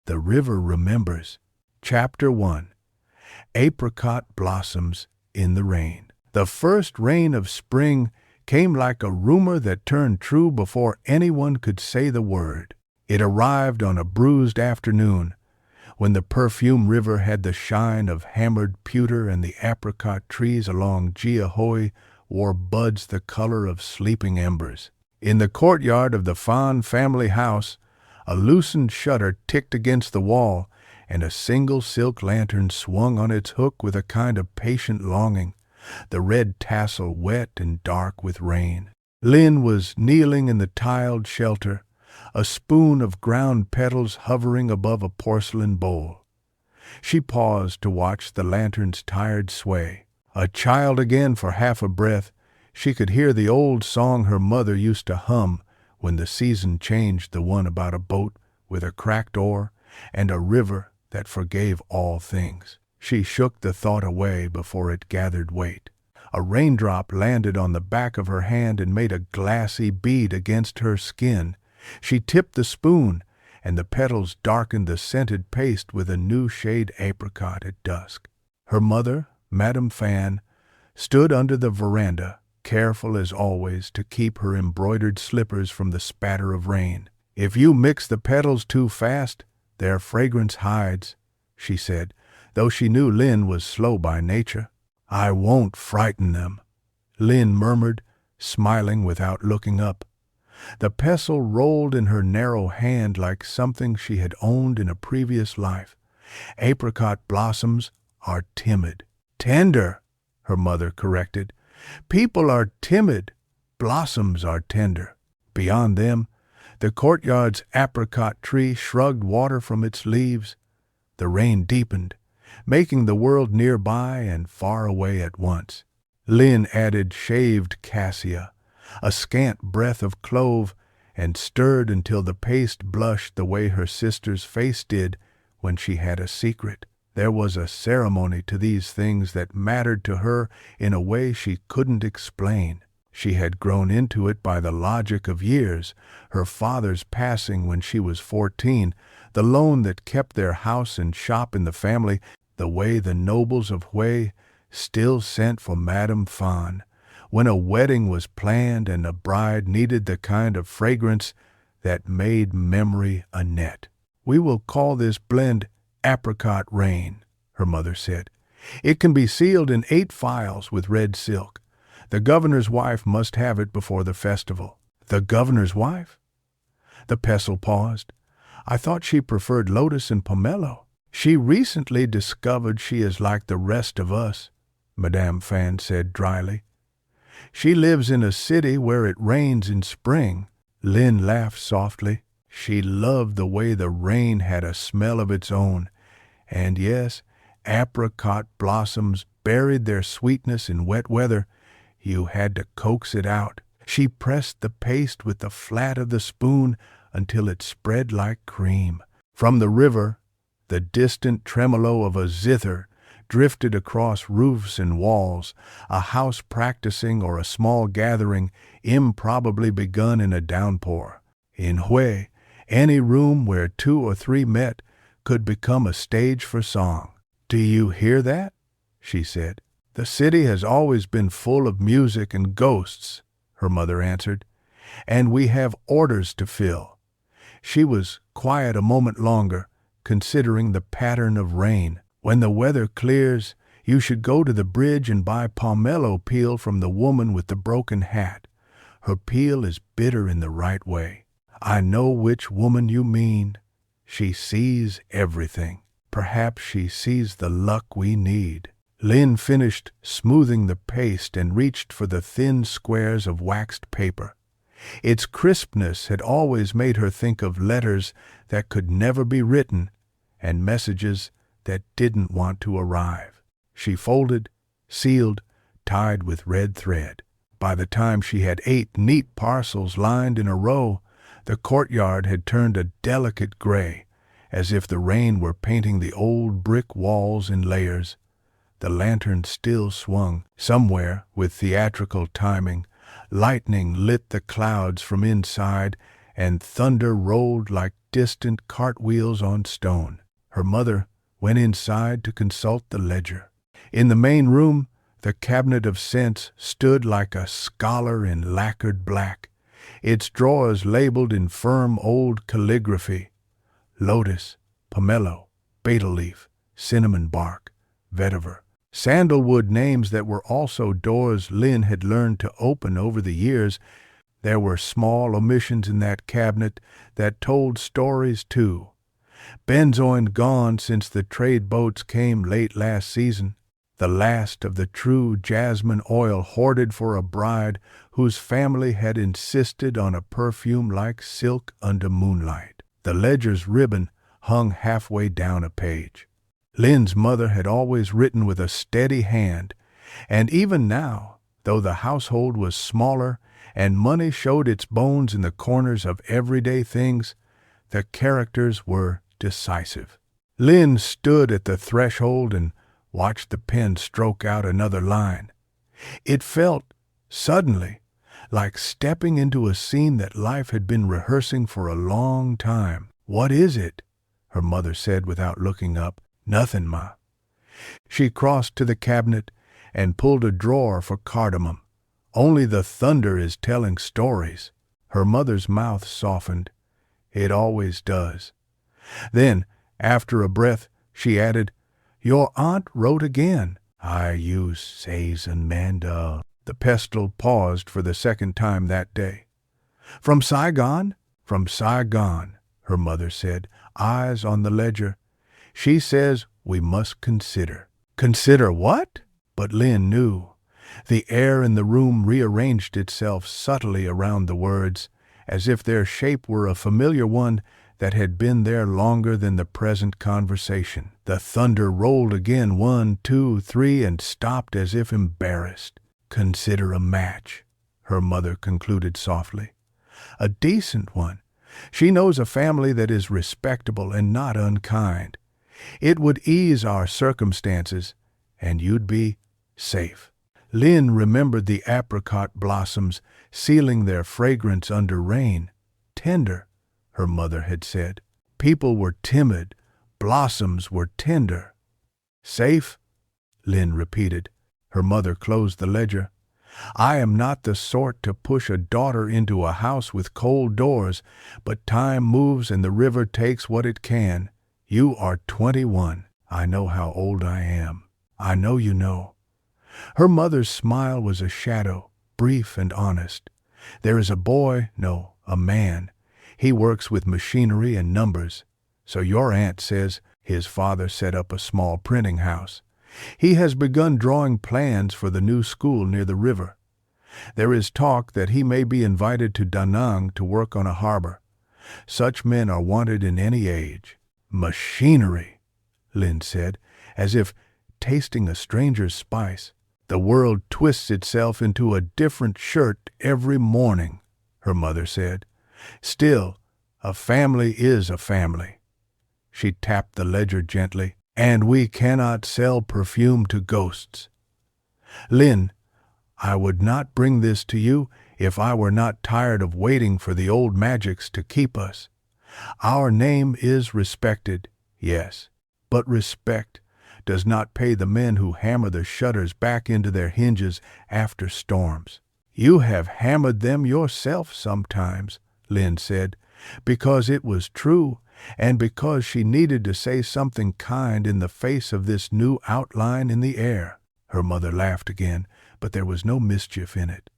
The River Remembers. Chapter 1. Apricot Blossoms in the Rain. The first rain of spring came like a rumor that turned true before anyone could say the word. It arrived on a bruised afternoon, when the Perfume River had the shine of hammered pewter and the apricot trees along Giahoy wore buds the color of sleeping embers. In the courtyard of the Fan family house, a loosened shutter ticked against the wall, and a single silk lantern swung on its hook with a kind of patient longing, the red tassel wet and dark with rain. Linh was kneeling in the tiled shelter, a spoon of ground petals hovering above a porcelain bowl. She paused to watch the lantern's tired sway. A child again for half a breath, she could hear the old song her mother used to hum when the season changed, the one about a boat with a cracked oar and a river that forgave all things. She shook the thought away before it gathered weight. A raindrop landed on the back of her hand and made a glassy bead against her skin. She tipped the spoon, and the petals darkened the scented paste with a new shade apricot at dusk. Her mother, Madame Fan, stood under the veranda, careful as always to keep her embroidered slippers from the spatter of rain. "If you mix the petals too fast, their fragrance hides," she said, though she knew Linh was slow by nature. "I won't frighten them," Linh murmured, smiling without looking up. The pestle rolled in her narrow hand like something she had owned in a previous life. "Apricot blossoms are timid." "Tender," her mother corrected. "People are timid. Blossoms are tender." Beyond them, the courtyard's apricot tree shrugged water from its leaves. The rain deepened, making the world nearby and far away at once. Linh added shaved cassia, a scant breath of clove, and stirred until the paste blushed the way her sister's face did when she had a secret. There was a ceremony to these things that mattered to her in a way she couldn't explain. She had grown into it by the logic of years, her father's passing when she was 14, the loan that kept their house and shop in the family, the way the nobles of Hui still sent for Madame Fan when a wedding was planned and a bride needed the kind of fragrance that made memory a net. "We will call this blend Apricot Rain," her mother said. "It can be sealed in 8 phials with red silk. The governor's wife must have it before the festival." "The governor's wife?" The pestle paused. "I thought she preferred lotus and pomelo." "She recently discovered she is like the rest of us," Madame Fan said dryly. "She lives in a city where it rains in spring." Linh laughed softly. She loved the way the rain had a smell of its own. And yes, apricot blossoms buried their sweetness in wet weather. You had to coax it out. She pressed the paste with the flat of the spoon until it spread like cream. From the river, the distant tremolo of a zither drifted across roofs and walls, a house practicing or a small gathering improbably begun in a downpour. In Hui, any room where 2 or 3 met could become a stage for song. "Do you hear that?" she said. "The city has always been full of music and ghosts," her mother answered, "and we have orders to fill." She was quiet a moment longer, considering the pattern of rain. "When the weather clears, you should go to the bridge and buy pomelo peel from the woman with the broken hat. Her peel is bitter in the right way. I know which woman you mean. She sees everything. Perhaps she sees the luck we need." Linh finished smoothing the paste and reached for the thin squares of waxed paper. Its crispness had always made her think of letters that could never be written and messages that didn't want to arrive. She folded, sealed, tied with red thread. By the time she had 8 neat parcels lined in a row, the courtyard had turned a delicate gray, as if the rain were painting the old brick walls in layers. The lantern still swung. Somewhere, with theatrical timing, lightning lit the clouds from inside, and thunder rolled like distant cartwheels on stone. Her mother went inside to consult the ledger. In the main room, the cabinet of scents stood like a scholar in lacquered black, its drawers labeled in firm old calligraphy: lotus, pomelo, betel leaf, cinnamon bark, vetiver. Sandalwood, names that were also doors Lynn had learned to open over the years. There were small omissions in that cabinet that told stories too. Benzoin gone since the trade boats came late last season. The last of the true jasmine oil hoarded for a bride whose family had insisted on a perfume like silk under moonlight. The ledger's ribbon hung halfway down a page. Lynn's mother had always written with a steady hand, and even now, though the household was smaller and money showed its bones in the corners of everyday things, the characters were decisive. Lynn stood at the threshold and watched the pen stroke out another line. It felt, suddenly, like stepping into a scene that life had been rehearsing for a long time. "What is it?" her mother said without looking up. "Nothing, Ma." She crossed to the cabinet and pulled a drawer for cardamom. "Only the thunder is telling stories." Her mother's mouth softened. It always does. Then, after a breath, she added, "Your aunt wrote again." "I use says Amanda." The pestle paused for the second time that day. "From Saigon?" "From Saigon," her mother said, eyes on the ledger. "She says we must consider." "Consider what?" But Lynn knew. The air in the room rearranged itself subtly around the words, as if their shape were a familiar one that had been there longer than the present conversation. The thunder rolled again, 1, 2, 3, and stopped as if embarrassed. "Consider a match," her mother concluded softly. "A decent one. She knows a family that is respectable and not unkind. It would ease our circumstances, and you'd be safe." Lynn remembered the apricot blossoms sealing their fragrance under rain. "Tender," her mother had said. People were timid. Blossoms were tender. "Safe?" Lynn repeated. Her mother closed the ledger. "I am not the sort to push a daughter into a house with cold doors, but time moves and the river takes what it can. You are 21. I know how old I am. I know you know." Her mother's smile was a shadow, brief and honest. "There is a boy, no, a man. He works with machinery and numbers. So your aunt says his father set up a small printing house. He has begun drawing plans for the new school near the river. There is talk that he may be invited to Da Nang to work on a harbor. Such men are wanted in any age." "Machinery," Lynn said, as if tasting a stranger's spice. "The world twists itself into a different shirt every morning," her mother said. "Still, a family is a family." She tapped the ledger gently. "And we cannot sell perfume to ghosts. Lynn, I would not bring this to you if I were not tired of waiting for the old magics to keep us. Our name is respected, yes, but respect does not pay the men who hammer the shutters back into their hinges after storms." "You have hammered them yourself sometimes," Lynn said, because it was true, and because she needed to say something kind in the face of this new outline in the air. Her mother laughed again, but there was no mischief in it.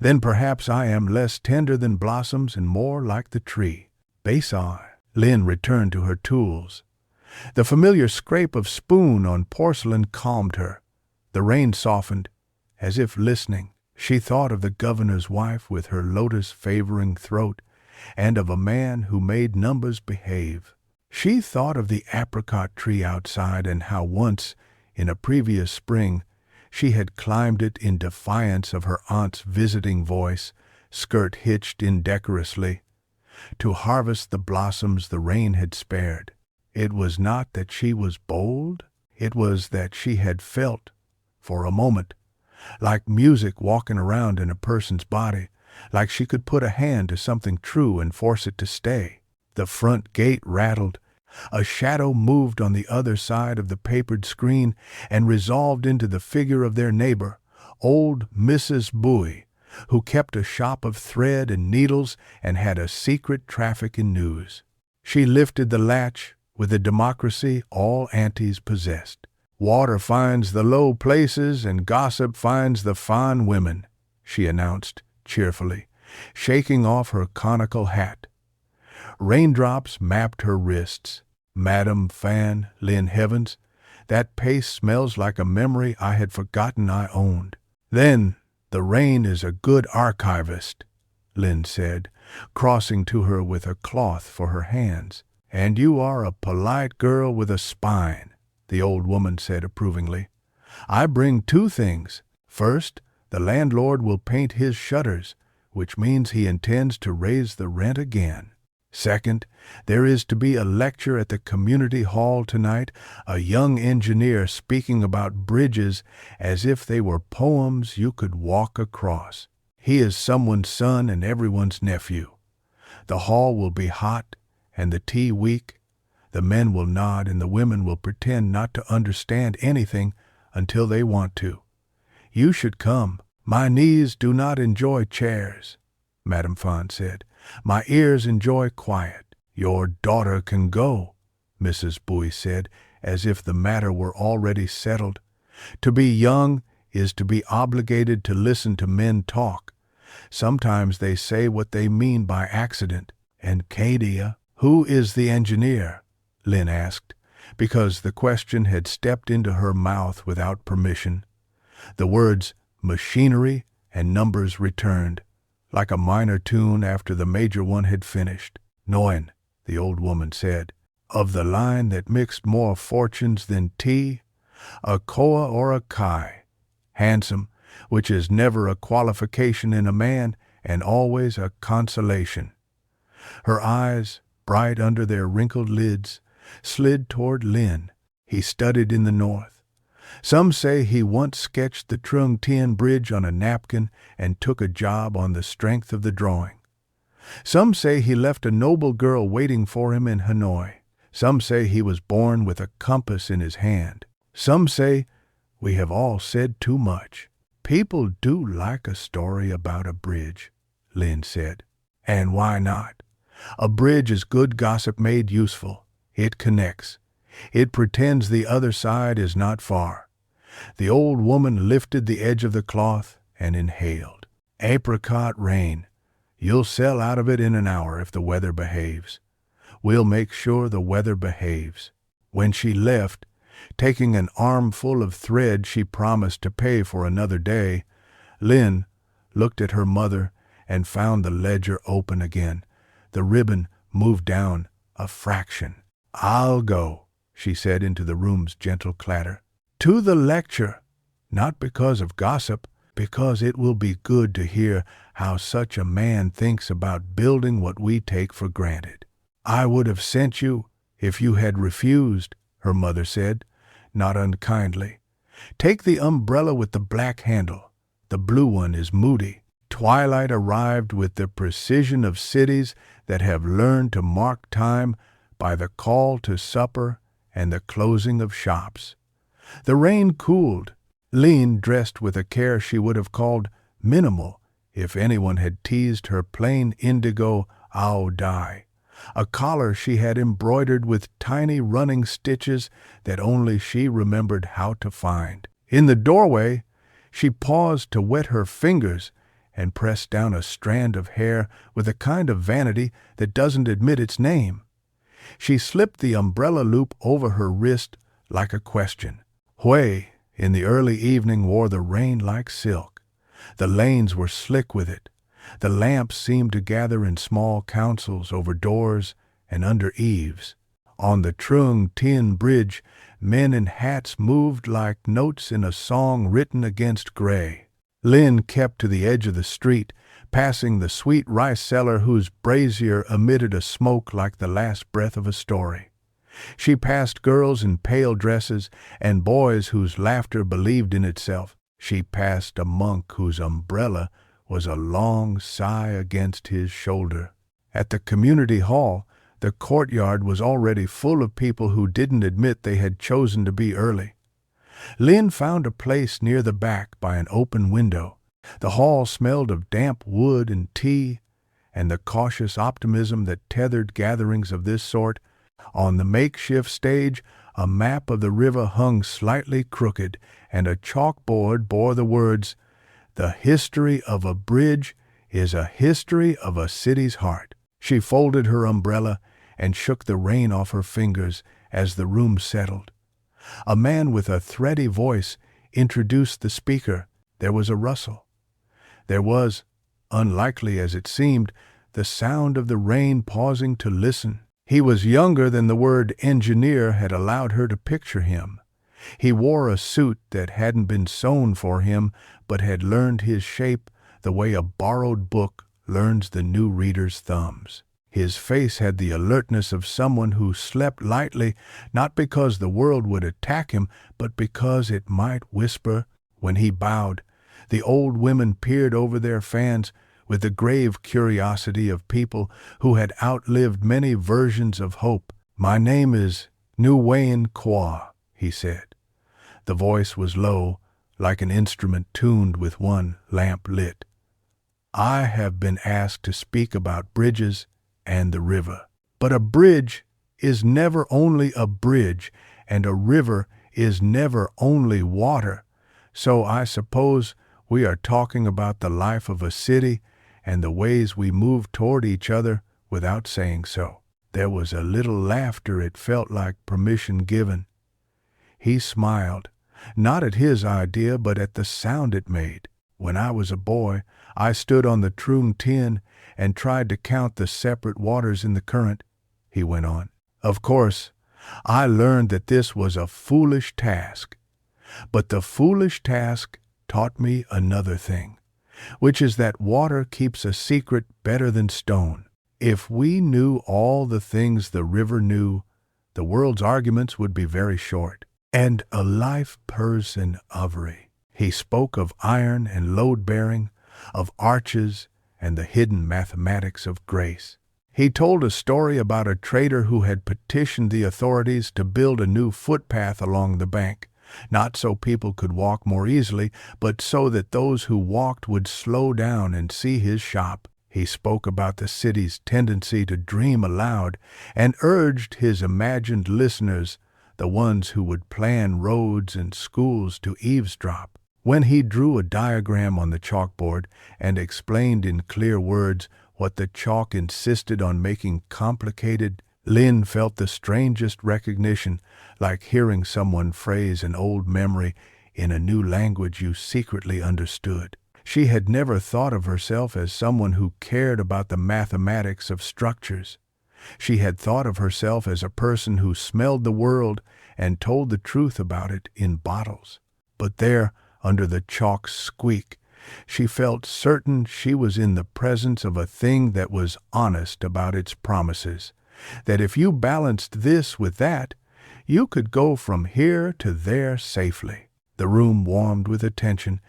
"Then perhaps I am less tender than blossoms and more like the tree." "Basin." Lynn returned to her tools. The familiar scrape of spoon on porcelain calmed her. The rain softened, as if listening. She thought of the governor's wife with her lotus-favoring throat, and of a man who made numbers behave. She thought of the apricot tree outside and how once, in a previous spring, she had climbed it in defiance of her aunt's visiting voice, skirt hitched indecorously, to harvest the blossoms the rain had spared. It was not that she was bold, it was that she had felt, for a moment, like music walking around in a person's body, like she could put a hand to something true and force it to stay. The front gate rattled. A shadow moved on the other side of the papered screen and resolved into the figure of their neighbor, old Mrs. Bowie, who kept a shop of thread and needles and had a secret traffic in news. She lifted the latch with a democracy all aunties possessed. "Water finds the low places and gossip finds the fine women," she announced cheerfully, shaking off her conical hat. Raindrops mapped her wrists. "Madam Fan, Lynn Heavens, that paste smells like a memory I had forgotten I owned." "Then the rain is a good archivist," Lynn said, crossing to her with a cloth for her hands. "And you are a polite girl with a spine," the old woman said approvingly. "I bring two things. First, the landlord will paint his shutters, which means he intends to raise the rent again. Second, there is to be a lecture at the community hall tonight, a young engineer speaking about bridges as if they were poems you could walk across. He is someone's son and everyone's nephew. The hall will be hot and the tea weak. The men will nod and the women will pretend not to understand anything until they want to. You should come. My knees do not enjoy chairs," Madame Fan said. "My ears enjoy quiet." "Your daughter can go," Mrs. Bowie said, as if the matter were already settled. "To be young is to be obligated to listen to men talk. Sometimes they say what they mean by accident." "And Cadia, who is the engineer?" Lynn asked, because the question had stepped into her mouth without permission. The words machinery and numbers returned, like a minor tune after the major one had finished. "Neun," the old woman said, "of the line that mixed more fortunes than tea, a Khoa or a Kai. Handsome, which is never a qualification in a man and always a consolation." Her eyes, bright under their wrinkled lids, slid toward Lynn. "He studied in the north. Some say he once sketched the Trường Tiền Bridge on a napkin and took a job on the strength of the drawing. Some say he left a noble girl waiting for him in Hanoi. Some say he was born with a compass in his hand. Some say we have all said too much." "People do like a story about a bridge," Lynn said. "And why not? A bridge is good gossip made useful. It connects. It pretends the other side is not far." The old woman lifted the edge of the cloth and inhaled. "Apricot rain. You'll sell out of it in an hour if the weather behaves. We'll make sure the weather behaves." When she left, taking an armful of thread she promised to pay for another day, Lynn looked at her mother and found the ledger open again. The ribbon moved down a fraction. "I'll go," she said into the room's gentle clatter. "To the lecture, not because of gossip, because it will be good to hear how such a man thinks about building what we take for granted." "I would have sent you if you had refused," her mother said, not unkindly. "Take the umbrella with the black handle. The blue one is moody." Twilight arrived with the precision of cities that have learned to mark time by the call to supper and the closing of shops. The rain cooled. Lynn dressed with a care she would have called minimal if anyone had teased her plain indigo ao dye, a collar she had embroidered with tiny running stitches that only she remembered how to find. In the doorway, she paused to wet her fingers and press down a strand of hair with a kind of vanity that doesn't admit its name. She slipped the umbrella loop over her wrist like a question. Hui, in the early evening, wore the rain like silk. The lanes were slick with it. The lamps seemed to gather in small councils over doors and under eaves. On the Trường Tiền Bridge, men in hats moved like notes in a song written against gray. Lynn kept to the edge of the street, passing the sweet rice seller whose brazier emitted a smoke like the last breath of a story. She passed girls in pale dresses and boys whose laughter believed in itself. She passed a monk whose umbrella was a long sigh against his shoulder. At the community hall, the courtyard was already full of people who didn't admit they had chosen to be early. Lin found a place near the back by an open window. The hall smelled of damp wood and tea, and the cautious optimism that tethered gatherings of this sort. On the makeshift stage, a map of the river hung slightly crooked, and a chalkboard bore the words, "The history of a bridge is a history of a city's heart." She folded her umbrella and shook the rain off her fingers as the room settled. A man with a thready voice introduced the speaker. There was a rustle. There was, unlikely as it seemed, the sound of the rain pausing to listen. He was younger than the word engineer had allowed her to picture him. He wore a suit that hadn't been sewn for him, but had learned his shape the way a borrowed book learns the new reader's thumbs. His face had the alertness of someone who slept lightly, not because the world would attack him, but because it might whisper. When he bowed, the old women peered over their fans with the grave curiosity of people who had outlived many versions of hope. "My name is Khoa," he said. The voice was low, like an instrument tuned with one lamp lit. "I have been asked to speak about bridges and the river. But a bridge is never only a bridge, and a river is never only water. So I suppose we are talking about the life of a city and the ways we move toward each other without saying so." There was a little laughter. It felt like permission given. He smiled, not at his idea, but at the sound it made. "When I was a boy, I stood on the Trường and tried to count the separate waters in the current," he went on. "Of course, I learned that this was a foolish task. But the foolish task taught me another thing, which is that water keeps a secret better than stone. If we knew all the things the river knew, the world's arguments would be very short. And a life person avery." He spoke of iron and load-bearing, of arches and the hidden mathematics of grace. He told a story about a trader who had petitioned the authorities to build a new footpath along the bank, not so people could walk more easily, but so that those who walked would slow down and see his shop. He spoke about the city's tendency to dream aloud and urged his imagined listeners, the ones who would plan roads and schools, to eavesdrop. When he drew a diagram on the chalkboard and explained in clear words what the chalk insisted on making complicated, Lin felt the strangest recognition, like hearing someone phrase an old memory in a new language you secretly understood. She had never thought of herself as someone who cared about the mathematics of structures. She had thought of herself as a person who smelled the world and told the truth about it in bottles. But there, under the chalk's squeak, she felt certain she was in the presence of a thing that was honest about its promises, that if you balanced this with that, you could go from here to there safely. The room warmed with attention.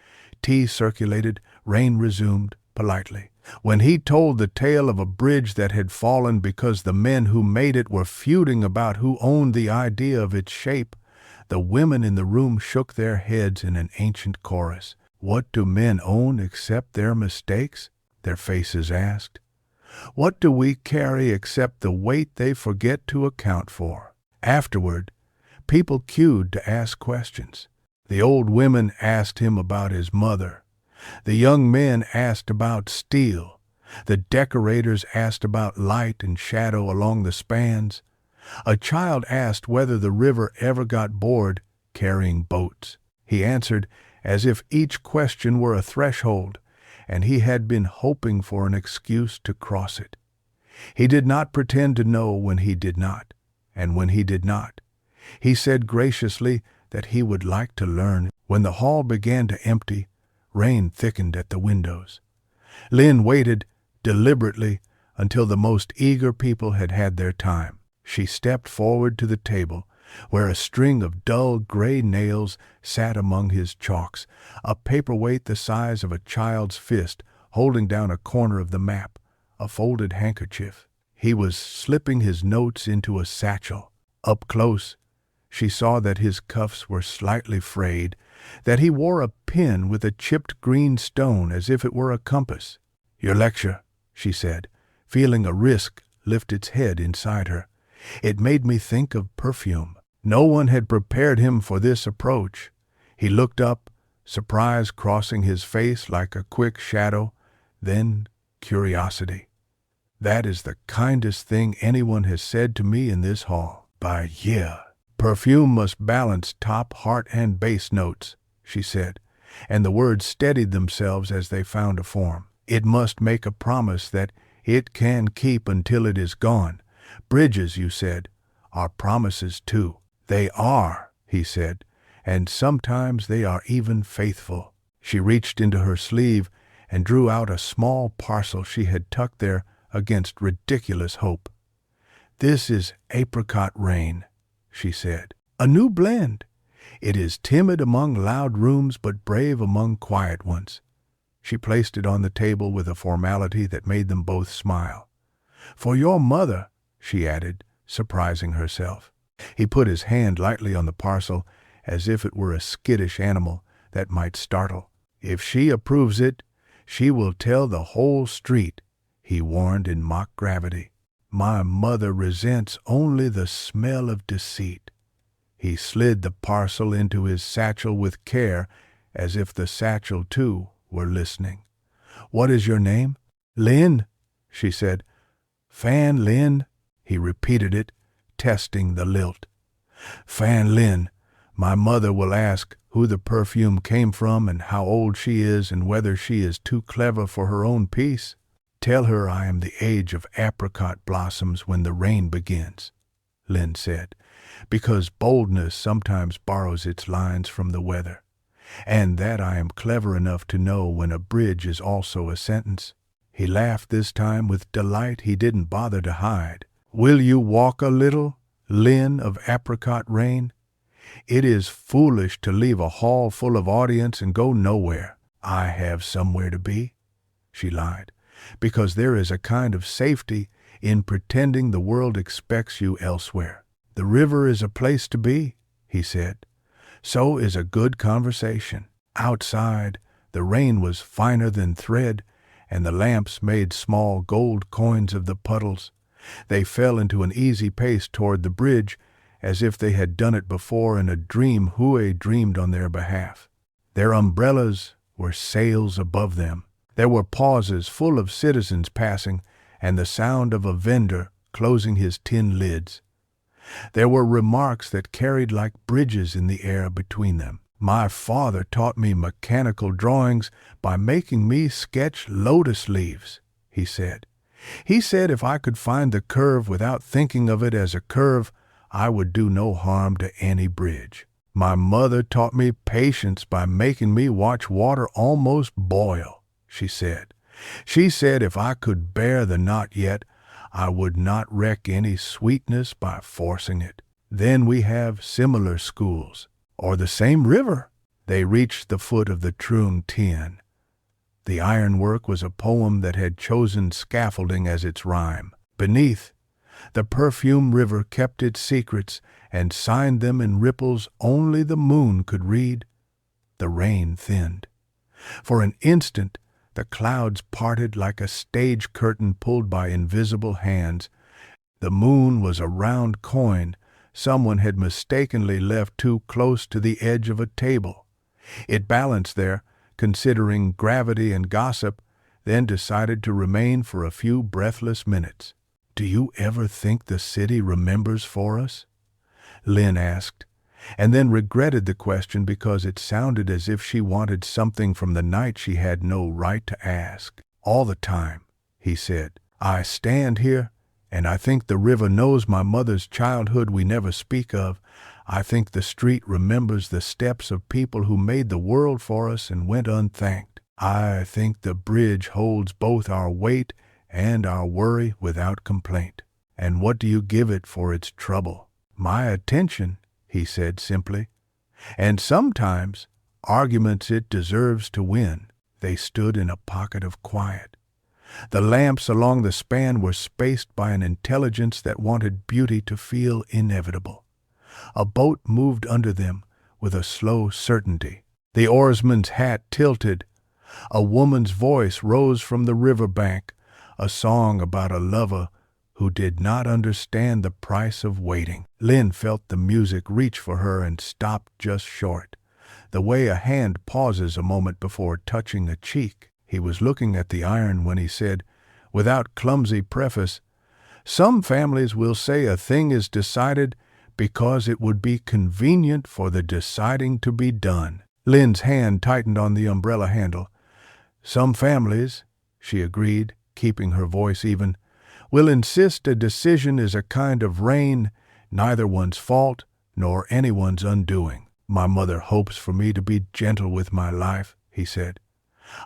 Tea circulated. Rain resumed politely. When he told the tale of a bridge that had fallen because the men who made it were feuding about who owned the idea of its shape, the women in the room shook their heads in an ancient chorus. "What do men own except their mistakes?" their faces asked. "What do we carry except the weight they forget to account for?" Afterward, people queued to ask questions. The old women asked him about his mother. The young men asked about steel. The decorators asked about light and shadow along the spans. A child asked whether the river ever got bored carrying boats. He answered as if each question were a threshold, and he had been hoping for an excuse to cross it. He did not pretend to know when he did not, and when he did not, he said graciously that he would like to learn. When the hall began to empty, rain thickened at the windows. Lin waited deliberately until the most eager people had had their time. She stepped forward to the table, where a string of dull gray nails sat among his chalks, a paperweight the size of a child's fist holding down a corner of the map, a folded handkerchief. He was slipping his notes into a satchel. Up close, she saw that his cuffs were slightly frayed, that he wore a pin with a chipped green stone as if it were a compass. "Your lecture," she said, feeling a risk lift its head inside her. It made me think of perfume. No one had prepared him for this approach. He looked up, surprise crossing his face like a quick shadow, then curiosity. "That is the kindest thing anyone has said to me in this hall. By yeah. Perfume must balance top, heart, and bass notes," she said, and the words steadied themselves as they found a form. "It must make a promise that it can keep until it is gone. Bridges, you said, are promises too." "They are," he said, "and sometimes they are even faithful." She reached into her sleeve and drew out a small parcel she had tucked there against ridiculous hope. "This is Apricot Rain," she said. "A new blend. It is timid among loud rooms but brave among quiet ones." She placed it on the table with a formality that made them both smile. "For your mother," she added, surprising herself. He put his hand lightly on the parcel, as if it were a skittish animal that might startle. "If she approves it, she will tell the whole street," he warned in mock gravity. "My mother resents only the smell of deceit." He slid the parcel into his satchel with care, as if the satchel, too, were listening. "What is your name?" "Lin," she said. "Fan Lin," he repeated it, testing the lilt. "Fan Lin, my mother will ask who the perfume came from and how old she is and whether she is too clever for her own peace. Tell her I am the age of apricot blossoms when the rain begins," Lin said, "because boldness sometimes borrows its lines from the weather, and that I am clever enough to know when a bridge is also a sentence." He laughed this time with delight he didn't bother to hide. "Will you walk a little, Lin of Apricot Rain? It is foolish to leave a hall full of audience and go nowhere." "I have somewhere to be," she lied, "because there is a kind of safety in pretending the world expects you elsewhere." "The river is a place to be," he said. "So is a good conversation." Outside, the rain was finer than thread, and the lamps made small gold coins of the puddles. They fell into an easy pace toward the bridge, as if they had done it before in a dream Hue dreamed on their behalf. Their umbrellas were sails above them. There were pauses full of citizens passing, and the sound of a vendor closing his tin lids. There were remarks that carried like bridges in the air between them. "My father taught me mechanical drawings by making me sketch lotus leaves," he said. "He said if I could find the curve without thinking of it as a curve, I would do no harm to any bridge. My mother taught me patience by making me watch water almost boil," she said. "She said if I could bear the not yet, I would not wreck any sweetness by forcing it." Then we have similar schools, or the same river. They reached the foot of the Trường. The ironwork was a poem that had chosen scaffolding as its rhyme. Beneath, the Perfume River kept its secrets and signed them in ripples only the moon could read. The rain thinned. For an instant, the clouds parted like a stage curtain pulled by invisible hands. The moon was a round coin someone had mistakenly left too close to the edge of a table. It balanced there, considering gravity and gossip, then decided to remain for a few breathless minutes. "Do you ever think the city remembers for us?" Lin asked, and then regretted the question because it sounded as if she wanted something from the night she had no right to ask. "All the time," he said. "I stand here, and I think the river knows my mother's childhood we never speak of. I think the street remembers the steps of people who made the world for us and went unthanked. I think the bridge holds both our weight and our worry without complaint. And what do you give it for its trouble?" "My attention," he said simply. "And sometimes arguments it deserves to win." They stood in a pocket of quiet. The lamps along the span were spaced by an intelligence that wanted beauty to feel inevitable. A boat moved under them with a slow certainty. The oarsman's hat tilted. A woman's voice rose from the river bank, a song about a lover who did not understand the price of waiting. Lynn felt the music reach for her and stopped just short, the way a hand pauses a moment before touching a cheek. He was looking at the iron when he said, without clumsy preface, "Some families will say a thing is decided because it would be convenient for the deciding to be done." Lynn's hand tightened on the umbrella handle. "Some families," she agreed, keeping her voice even, "will insist a decision is a kind of rain, neither one's fault nor anyone's undoing." "My mother hopes for me to be gentle with my life," he said.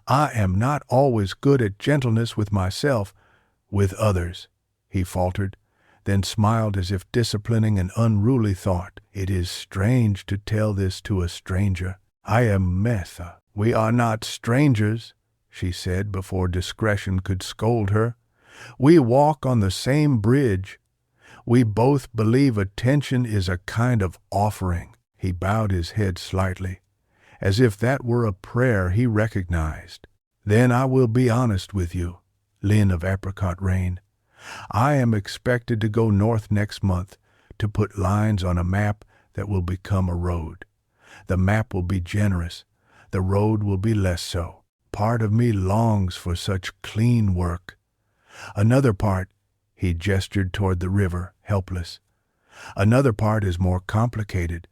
"I am not always good at gentleness with myself, with others," he faltered, then smiled as if disciplining an unruly thought. "It is strange to tell this to a stranger. I am Metha." "We are not strangers," she said before discretion could scold her. "We walk on the same bridge. We both believe attention is a kind of offering." He bowed his head slightly, as if that were a prayer he recognized. "Then I will be honest with you, Lynn of Apricot Rain. I am expected to go north next month to put lines on a map that will become a road. The map will be generous. The road will be less so. Part of me longs for such clean work. Another part," he gestured toward the river, helpless. "Another part is more complicated.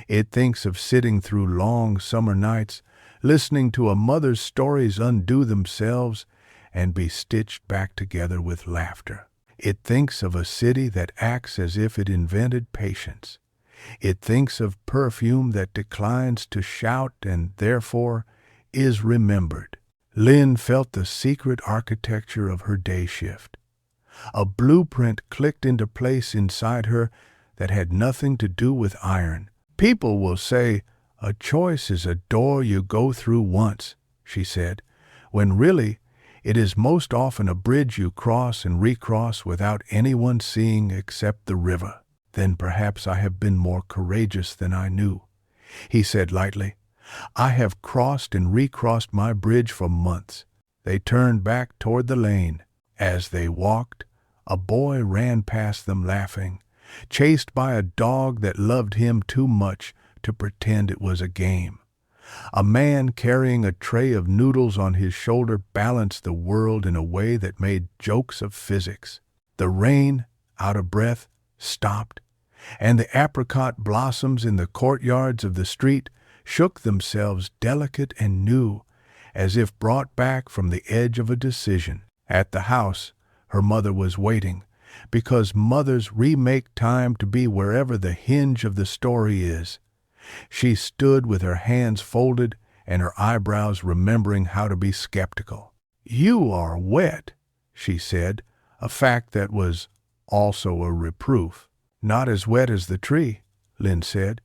It thinks of sitting through long summer nights, listening to a mother's stories undo themselves and be stitched back together with laughter. It thinks of a city that acts as if it invented patience. It thinks of perfume that declines to shout and therefore is remembered." Lynn felt the secret architecture of her day shift. A blueprint clicked into place inside her that had nothing to do with iron. "People will say, a choice is a door you go through once," she said, "when really it is most often a bridge you cross and recross without anyone seeing except the river." "Then perhaps I have been more courageous than I knew," he said lightly. "I have crossed and recrossed my bridge for months." They turned back toward the lane. As they walked, a boy ran past them laughing, chased by a dog that loved him too much to pretend it was a game. A man carrying a tray of noodles on his shoulder balanced the world in a way that made jokes of physics. The rain, out of breath, stopped, and the apricot blossoms in the courtyards of the street shook themselves delicate and new, as if brought back from the edge of a decision. At the house, her mother was waiting, because mothers remake time to be wherever the hinge of the story is. She stood with her hands folded and her eyebrows remembering how to be skeptical. "You are wet," she said, a fact that was also a reproof. "Not as wet as the tree," Lynn said,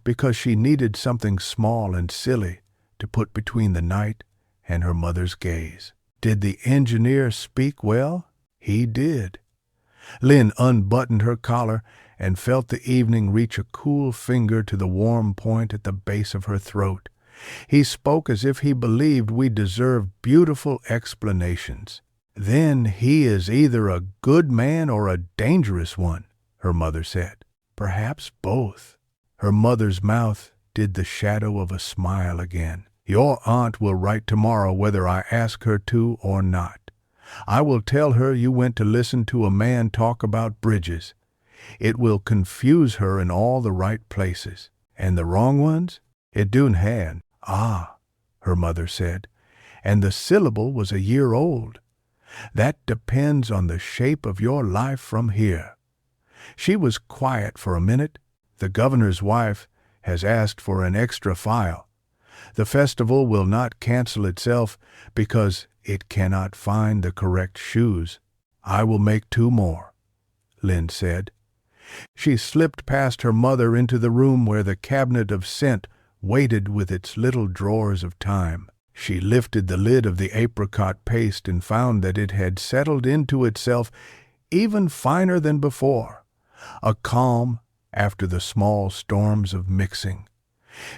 because she needed something small and silly to put between the night and her mother's gaze. "Did the engineer speak well?" "He did." Lynn unbuttoned her collar and felt the evening reach a cool finger to the warm point at the base of her throat. "He spoke as if he believed we deserved beautiful explanations." "Then he is either a good man or a dangerous one," her mother said. "Perhaps both." Her mother's mouth did the shadow of a smile again. "Your aunt will write tomorrow whether I ask her to or not. I will tell her you went to listen to a man talk about bridges. It will confuse her in all the right places. And the wrong ones? It dun han." "Ah," her mother said, "and the syllable was a year old. That depends on the shape of your life from here." She was quiet for a minute. "The governor's wife has asked for an extra file. The festival will not cancel itself because it cannot find the correct shoes. I will make 2 more," Lynn said. She slipped past her mother into the room where the cabinet of scent waited with its little drawers of time. She lifted the lid of the apricot paste and found that it had settled into itself even finer than before, a calm after the small storms of mixing.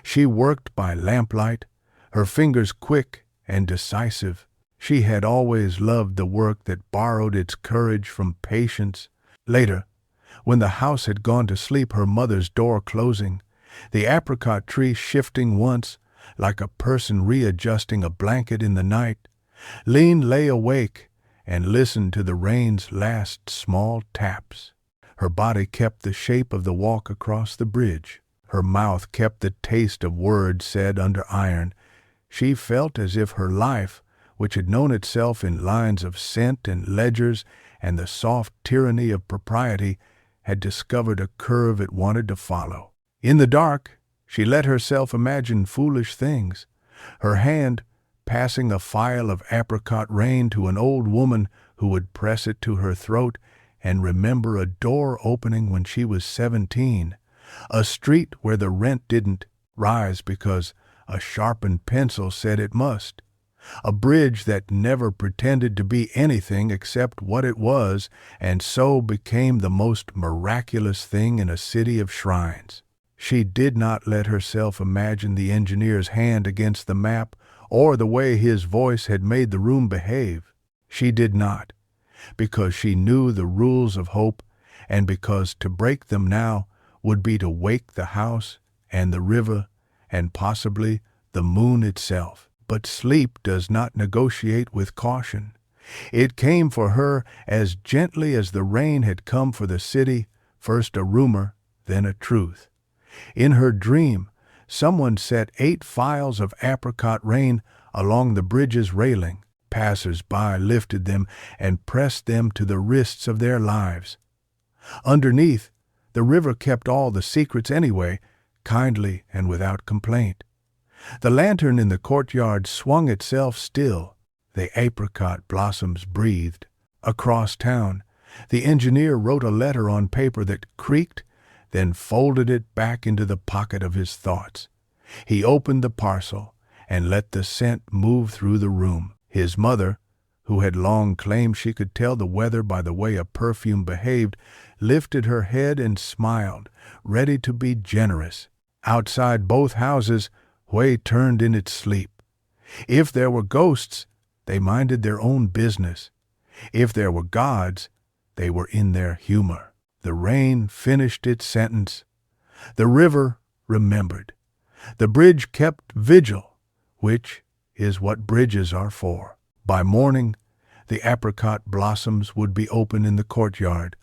She worked by lamplight, her fingers quick and decisive. She had always loved the work that borrowed its courage from patience. Later, when the house had gone to sleep, her mother's door closing, the apricot tree shifting once, like a person readjusting a blanket in the night, Linh lay awake and listened to the rain's last small taps. Her body kept the shape of the walk across the bridge. Her mouth kept the taste of words said under iron. She felt as if her life, which had known itself in lines of scent and ledgers and the soft tyranny of propriety, had discovered a curve it wanted to follow. In the dark, she let herself imagine foolish things, her hand passing a phial of apricot rain to an old woman who would press it to her throat and remember a door opening when she was 17, a street where the rent didn't rise because a sharpened pencil said it must, a bridge that never pretended to be anything except what it was and so became the most miraculous thing in a city of shrines. She did not let herself imagine the engineer's hand against the map or the way his voice had made the room behave. She did not, because she knew the rules of hope and because to break them now would be to wake the house and the river and possibly the moon itself. But sleep does not negotiate with caution. It came for her as gently as the rain had come for the city, first a rumor, then a truth. In her dream, someone set 8 phials of apricot rain along the bridge's railing. Passers-by lifted them and pressed them to the wrists of their lives. Underneath, the river kept all the secrets anyway, kindly and without complaint. The lantern in the courtyard swung itself still. The apricot blossoms breathed. Across town, the engineer wrote a letter on paper that creaked, then folded it back into the pocket of his thoughts. He opened the parcel and let the scent move through the room. His mother, who had long claimed she could tell the weather by the way a perfume behaved, lifted her head and smiled, ready to be generous. Outside both houses, Hui turned in its sleep. If there were ghosts, they minded their own business. If there were gods, they were in their humor. The rain finished its sentence. The river remembered. The bridge kept vigil, which is what bridges are for. By morning, the apricot blossoms would be open in the courtyard,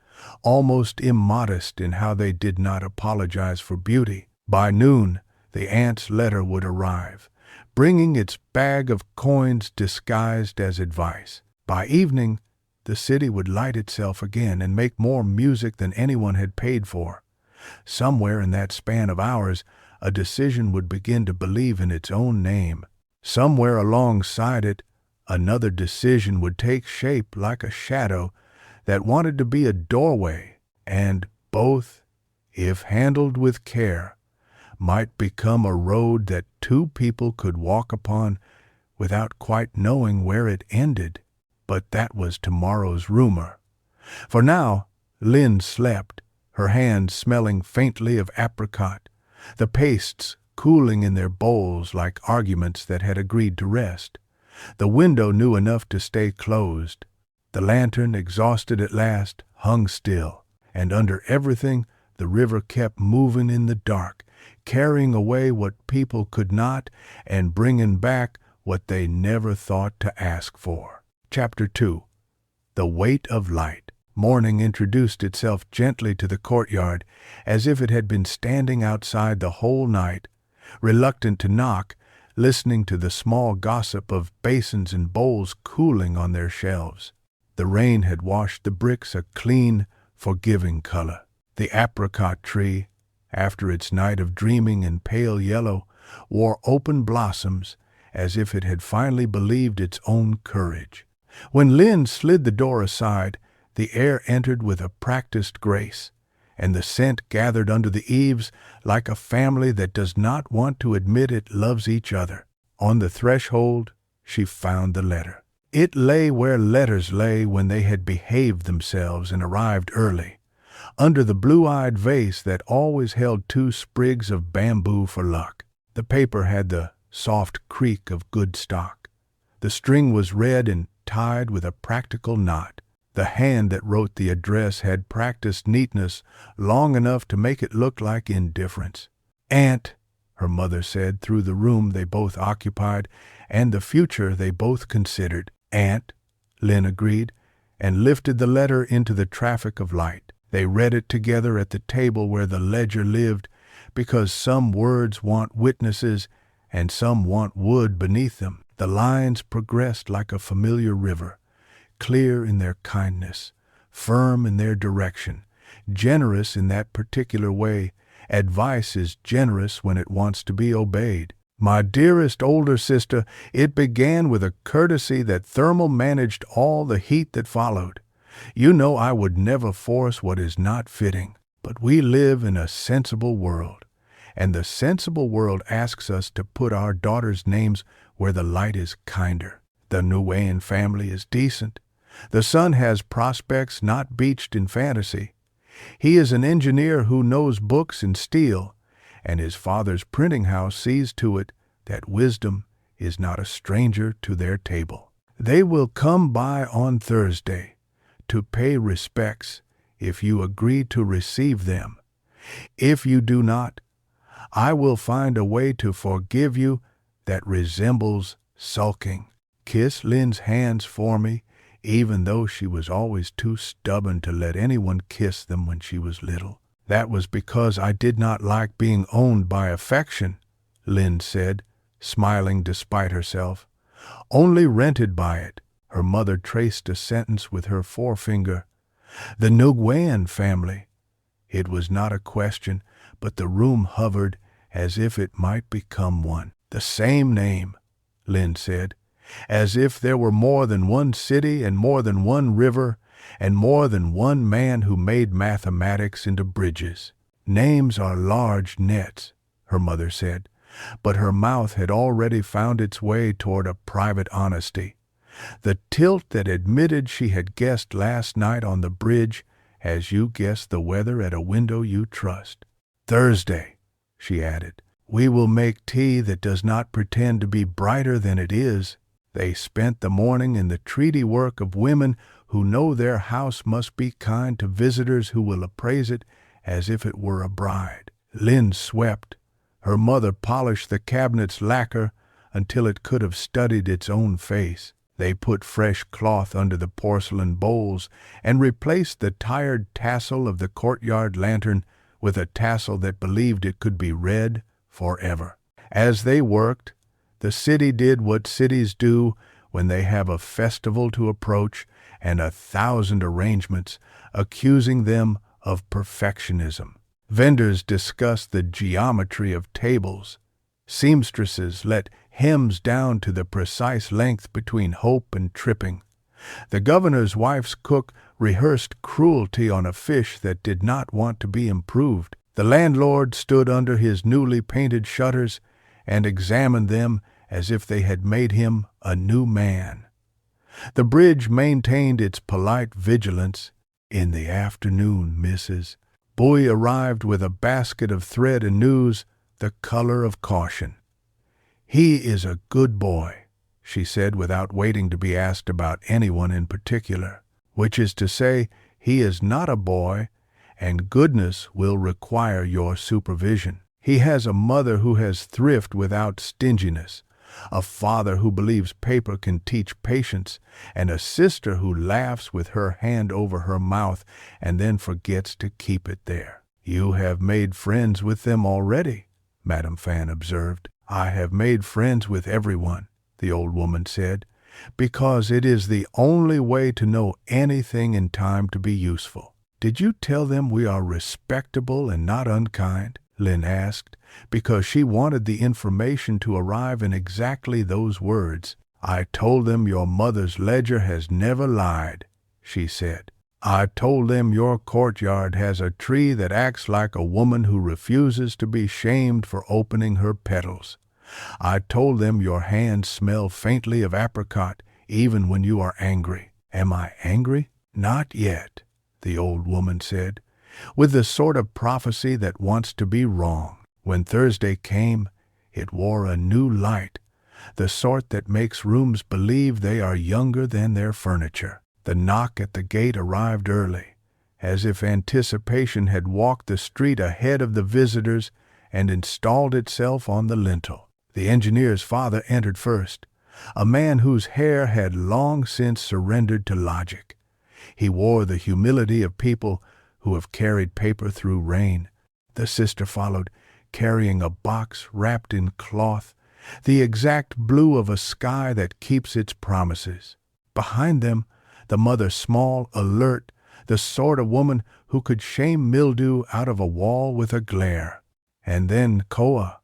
almost immodest in how they did not apologize for beauty. By noon, the aunt's letter would arrive, bringing its bag of coins disguised as advice. By evening, the city would light itself again and make more music than anyone had paid for. Somewhere in that span of hours, a decision would begin to believe in its own name. Somewhere alongside it, another decision would take shape like a shadow that wanted to be a doorway, and both, if handled with care, might become a road that 2 people could walk upon without quite knowing where it ended. But that was tomorrow's rumor. For now, Linh slept, her hands smelling faintly of apricot, the pastes cooling in their bowls like arguments that had agreed to rest. The window knew enough to stay closed. The lantern, exhausted at last, hung still, and under everything the river kept moving in the dark, carrying away what people could not and bringing back what they never thought to ask for. Chapter 2. The Weight of Light. Morning introduced itself gently to the courtyard, as if it had been standing outside the whole night, reluctant to knock, listening to the small gossip of basins and bowls cooling on their shelves. The rain had washed the bricks a clean, forgiving color. The apricot tree, after its night of dreaming in pale yellow, wore open blossoms as if it had finally believed its own courage. When Linh slid the door aside, the air entered with a practiced grace, and the scent gathered under the eaves like a family that does not want to admit it loves each other. On the threshold, she found the letter. It lay where letters lay when they had behaved themselves and arrived early, under the blue-eyed vase that always held 2 sprigs of bamboo for luck. The paper had the soft creak of good stock. The string was red and tied with a practical knot. The hand that wrote the address had practiced neatness long enough to make it look like indifference. "Aunt," her mother said through the room they both occupied and the future they both considered. "Aunt," Lynn agreed, and lifted the letter into the traffic of light. They read it together at the table where the ledger lived, because some words want witnesses and some want wood beneath them. The lines progressed like a familiar river, clear in their kindness, firm in their direction, generous in that particular way. Advice is generous when it wants to be obeyed. "My dearest older sister," it began with a courtesy that thermal managed all the heat that followed. "You know I would never force what is not fitting, but we live in a sensible world, and the sensible world asks us to put our daughters' names where the light is kinder. The Nguyen family is decent. The son has prospects not beached in fantasy. He is an engineer who knows books and steel, and his father's printing house sees to it that wisdom is not a stranger to their table. They will come by on Thursday to pay respects if you agree to receive them. If you do not, I will find a way to forgive you that resembles sulking. Kiss Lynn's hands for me, even though she was always too stubborn to let anyone kiss them when she was little. That was because I did not like being owned by affection," Lynn said, smiling despite herself. "Only rented by it." Her mother traced a sentence with her forefinger. "The Nguyen family." It was not a question, but the room hovered as if it might become one. "The same name," Lynn said, "as if there were more than one city and more than one river and more than one man who made mathematics into bridges." "Names are large nets," her mother said, but her mouth had already found its way toward a private honesty. The tilt that admitted she had guessed last night on the bridge as you guess the weather at a window you trust. "Thursday," she added, "we will make tea that does not pretend to be brighter than it is." They spent the morning in the treaty work of women who know their house must be kind to visitors who will appraise it as if it were a bride. Lynn swept. Her mother polished the cabinet's lacquer until it could have studied its own face. They put fresh cloth under the porcelain bowls and replaced the tired tassel of the courtyard lantern with a tassel that believed it could be red forever. As they worked, the city did what cities do when they have a festival to approach and 1,000 arrangements, accusing them of perfectionism. Vendors discussed the geometry of tables. Seamstresses let hems down to the precise length between hope and tripping. The governor's wife's cook rehearsed cruelty on a fish that did not want to be improved. The landlord stood under his newly painted shutters and examined them as if they had made him a new man. The bridge maintained its polite vigilance. "In the afternoon, Mrs." Boy arrived with a basket of thread and news, the color of caution. "He is a good boy," she said without waiting to be asked about anyone in particular, which is to say, he is not a boy, and goodness will require your supervision. He has a mother who has thrift without stinginess, a father who believes paper can teach patience, and a sister who laughs with her hand over her mouth and then forgets to keep it there. "You have made friends with them already," Madame Fan observed. "I have made friends with everyone," the old woman said, "because it is the only way to know anything in time to be useful." "Did you tell them we are respectable and not unkind?" Lynn asked, because she wanted the information to arrive in exactly those words. "I told them your mother's ledger has never lied," she said. "I told them your courtyard has a tree that acts like a woman who refuses to be shamed for opening her petals. I told them your hands smell faintly of apricot, even when you are angry. Am I angry? Not yet, the old woman said, with the sort of prophecy that wants to be wrong. When Thursday came, it wore a new light, the sort that makes rooms believe they are younger than their furniture. The knock at the gate arrived early, as if anticipation had walked the street ahead of the visitors and installed itself on the lintel. The engineer's father entered first, a man whose hair had long since surrendered to logic. He wore the humility of people who have carried paper through rain. The sister followed, carrying a box wrapped in cloth, the exact blue of a sky that keeps its promises. Behind them, the mother, small, alert, the sort of woman who could shame mildew out of a wall with a glare. And then Khoa,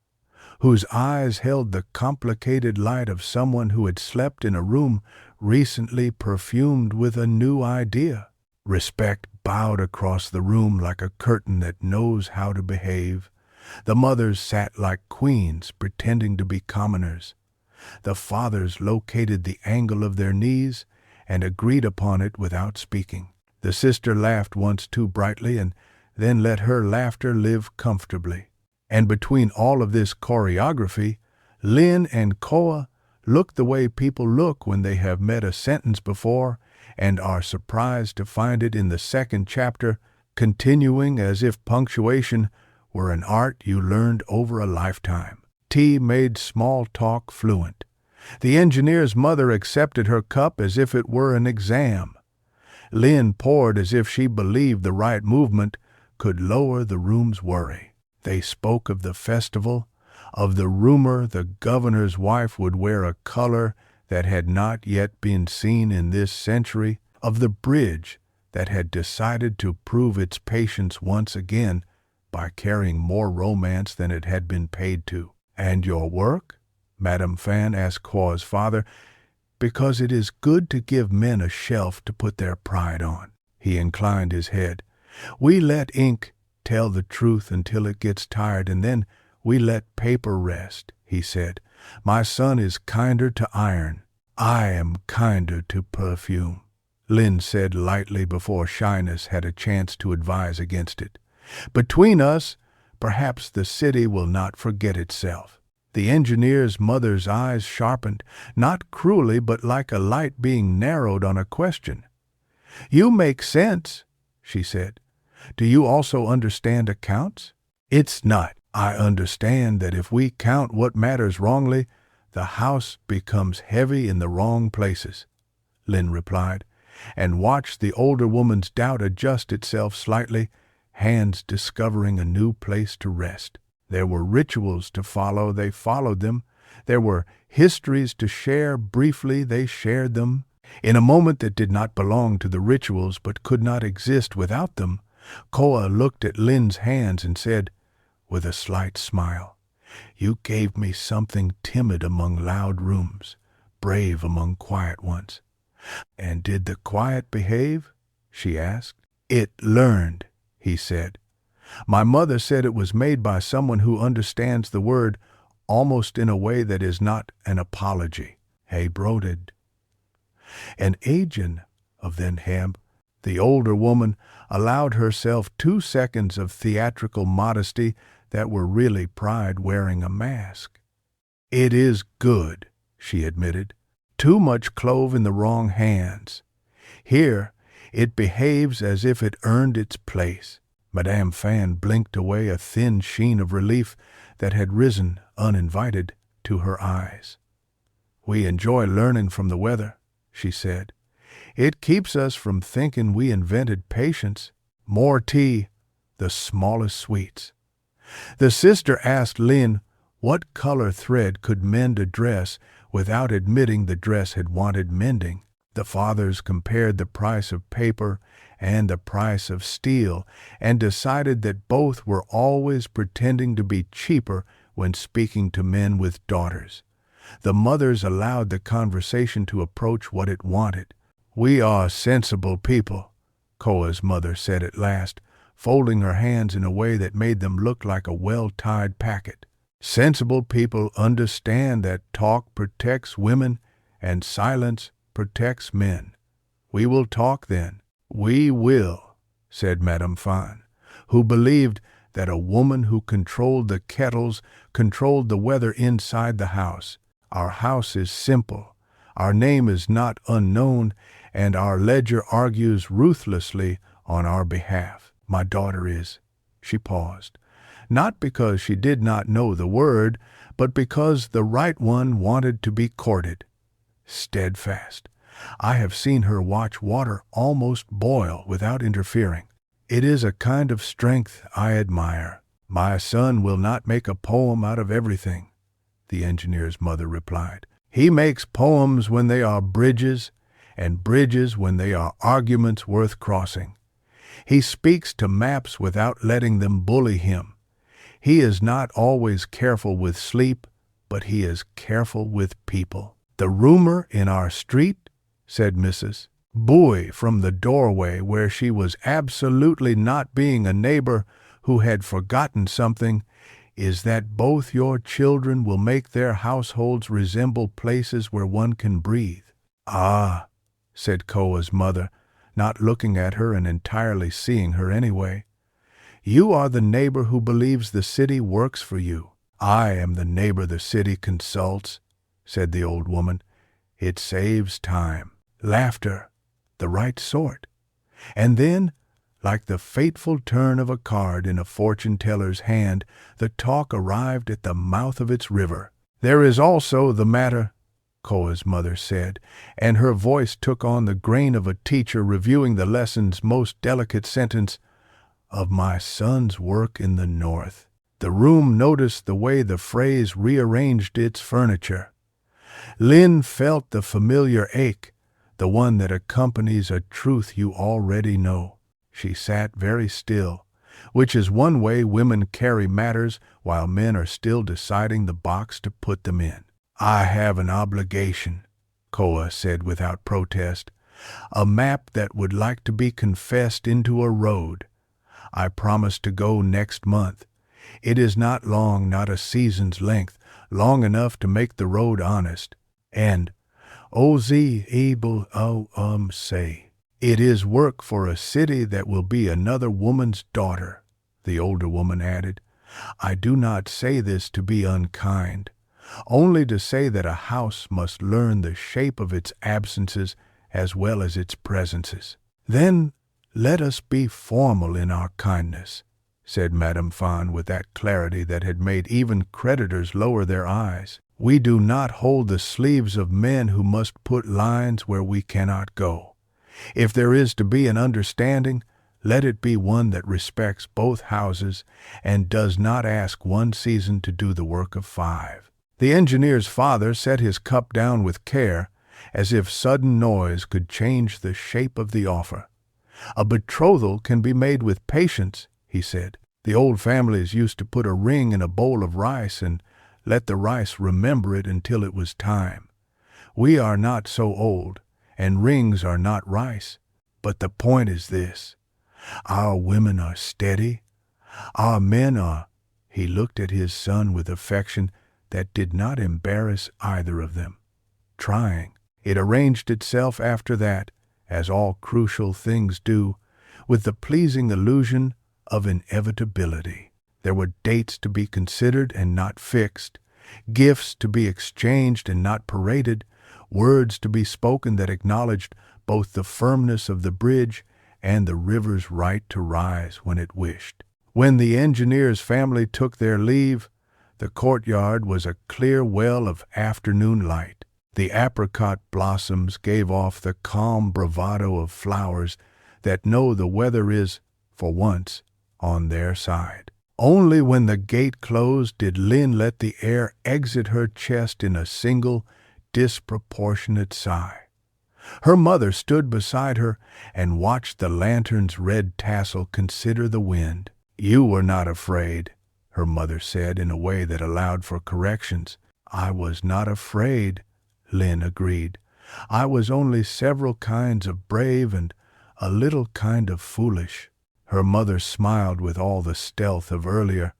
whose eyes held the complicated light of someone who had slept in a room recently perfumed with a new idea. Respect bowed across the room like a curtain that knows how to behave. The mothers sat like queens, pretending to be commoners. The fathers located the angle of their knees and agreed upon it without speaking. The sister laughed once too brightly and then let her laughter live comfortably. And between all of this choreography, Linh and Khoa looked the way people look when they have met a sentence before and are surprised to find it in the second chapter, continuing as if punctuation were an art you learned over a lifetime. Tea made small talk fluent. The engineer's mother accepted her cup as if it were an exam. Linh poured as if she believed the right movement could lower the room's worry. They spoke of the festival, of the rumor the governor's wife would wear a color that had not yet been seen in this century, of the bridge that had decided to prove its patience once again by carrying more romance than it had been paid to. "And your work?" Madame Fan asked Khoa's father, "because it is good to give men a shelf to put their pride on." He inclined his head. "We let ink tell the truth until it gets tired, and then we let paper rest," he said. "My son is kinder to iron. I am kinder to perfume," Linh said lightly before shyness had a chance to advise against it. "Between us, perhaps the city will not forget itself." The engineer's mother's eyes sharpened, not cruelly but like a light being narrowed on a question. "You make sense," she said. "Do you also understand accounts?" "It's not. I understand that if we count what matters wrongly, the house becomes heavy in the wrong places," Linh replied, and watched the older woman's doubt adjust itself slightly, hands discovering a new place to rest. There were rituals to follow, they followed them. There were histories to share, briefly they shared them. In a moment that did not belong to the rituals but could not exist without them, Khoa looked at Lin's hands and said, with a slight smile, "You gave me something timid among loud rooms, brave among quiet ones." "And did the quiet behave?" she asked. "It learned," he said. "My mother said it was made by someone who understands the word almost in a way that is not an apology. He brooded. An agent of then hemp, the older woman allowed herself 2 seconds of theatrical modesty that were really pride wearing a mask. "It is good," she admitted. "Too much clove in the wrong hands. Here, it behaves as if it earned its place." Madame Fan blinked away a thin sheen of relief that had risen, uninvited, to her eyes. "We enjoy learning from the weather," she said. "It keeps us from thinking we invented patience. More tea, the smallest sweets." The sister asked Linh what color thread could mend a dress without admitting the dress had wanted mending. The fathers compared the price of paper and the price of steel and decided that both were always pretending to be cheaper when speaking to men with daughters. The mothers allowed the conversation to approach what it wanted. "We are sensible people," Khoa's mother said at last, folding her hands in a way that made them look like a well-tied packet. Sensible people understand that talk protects women and silence protects men. We will talk then. We will, said Madame Fan, who believed that a woman who controlled the kettles controlled the weather inside the house. Our house is simple. Our name is not unknown, and our ledger argues ruthlessly on our behalf. My daughter is. She paused, not because she did not know the word, but because the right one wanted to be courted. Steadfast. I have seen her watch water almost boil without interfering. It is a kind of strength I admire. My son will not make a poem out of everything, the engineer's mother replied. He makes poems when they are bridges, and bridges when they are arguments worth crossing. He speaks to maps without letting them bully him. He is not always careful with sleep, but he is careful with people. The rumor in our street, said Mrs. Bowie from the doorway where she was absolutely not being a neighbor who had forgotten something, is that both your children will make their households resemble places where one can breathe. Ah, said Koa's mother, not looking at her and entirely seeing her anyway. You are the neighbor who believes the city works for you. I am the neighbor the city consults, said the old woman. It saves time, laughter, the right sort. And then, like the fateful turn of a card in a fortune-teller's hand, the talk arrived at the mouth of its river. There is also the matter, Koa's mother said, and her voice took on the grain of a teacher reviewing the lesson's most delicate sentence, of my son's work in the north. The room noticed the way the phrase rearranged its furniture. Lin felt the familiar ache, the one that accompanies a truth you already know. She sat very still, which is one way women carry matters while men are still deciding the box to put them in. I have an obligation, Koa said without protest, a map that would like to be confessed into a road. I promised to go next month. It is not long, not a season's length, long enough to make the road honest. And, say, it is work for a city that will be another woman's daughter, the older woman added. I do not say this to be unkind, only to say that a house must learn the shape of its absences as well as its presences. Then let us be formal in our kindness, said Madame Fan with that clarity that had made even creditors lower their eyes. We do not hold the sleeves of men who must put lines where we cannot go. If there is to be an understanding, let it be one that respects both houses and does not ask one season to do the work of 5. The engineer's father set his cup down with care, as if sudden noise could change the shape of the offer. A betrothal can be made with patience, he said. The old families used to put a ring in a bowl of rice and let the rice remember it until it was time. We are not so old, and rings are not rice. But the point is this. Our women are steady. Our men are. He looked at his son with affection that did not embarrass either of them. Trying. It arranged itself after that, as all crucial things do, with the pleasing illusion of inevitability. There were dates to be considered and not fixed, gifts to be exchanged and not paraded, words to be spoken that acknowledged both the firmness of the bridge and the river's right to rise when it wished. When the engineer's family took their leave, the courtyard was a clear well of afternoon light. The apricot blossoms gave off the calm bravado of flowers that know the weather is, for once, on their side. Only when the gate closed did Lin let the air exit her chest in a single, disproportionate sigh. Her mother stood beside her and watched the lantern's red tassel consider the wind. You were not afraid, her mother said in a way that allowed for corrections. I was not afraid, Lin agreed. I was only several kinds of brave and a little kind of foolish. Her mother smiled with all the stealth of earlier.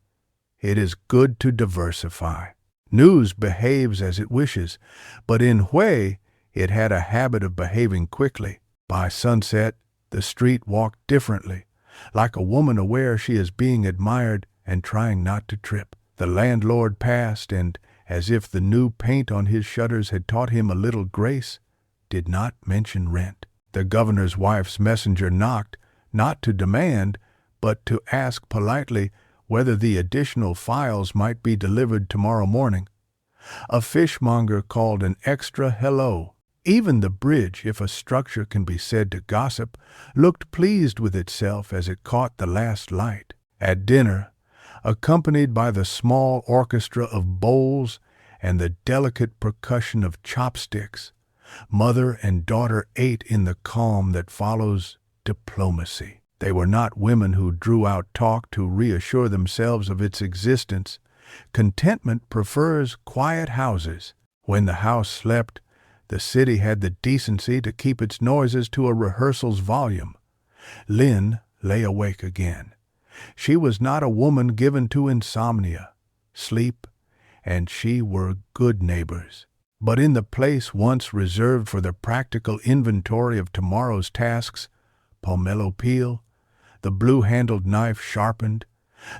It is good to diversify. News behaves as it wishes, but in Hui it had a habit of behaving quickly. By sunset, the street walked differently, like a woman aware she is being admired and trying not to trip. The landlord passed, and, as if the new paint on his shutters had taught him a little grace, did not mention rent. The governor's wife's messenger knocked, not to demand, but to ask politely whether the additional files might be delivered tomorrow morning. A fishmonger called an extra hello. Even the bridge, if a structure can be said to gossip, looked pleased with itself as it caught the last light. At dinner, accompanied by the small orchestra of bowls and the delicate percussion of chopsticks, mother and daughter ate in the calm that follows diplomacy. They were not women who drew out talk to reassure themselves of its existence. Contentment prefers quiet houses. When the house slept, the city had the decency to keep its noises to a rehearsal's volume. Lin lay awake again. She was not a woman given to insomnia. Sleep and she were good neighbors. But in the place once reserved for the practical inventory of tomorrow's tasks, pomelo peel, the blue-handled knife sharpened,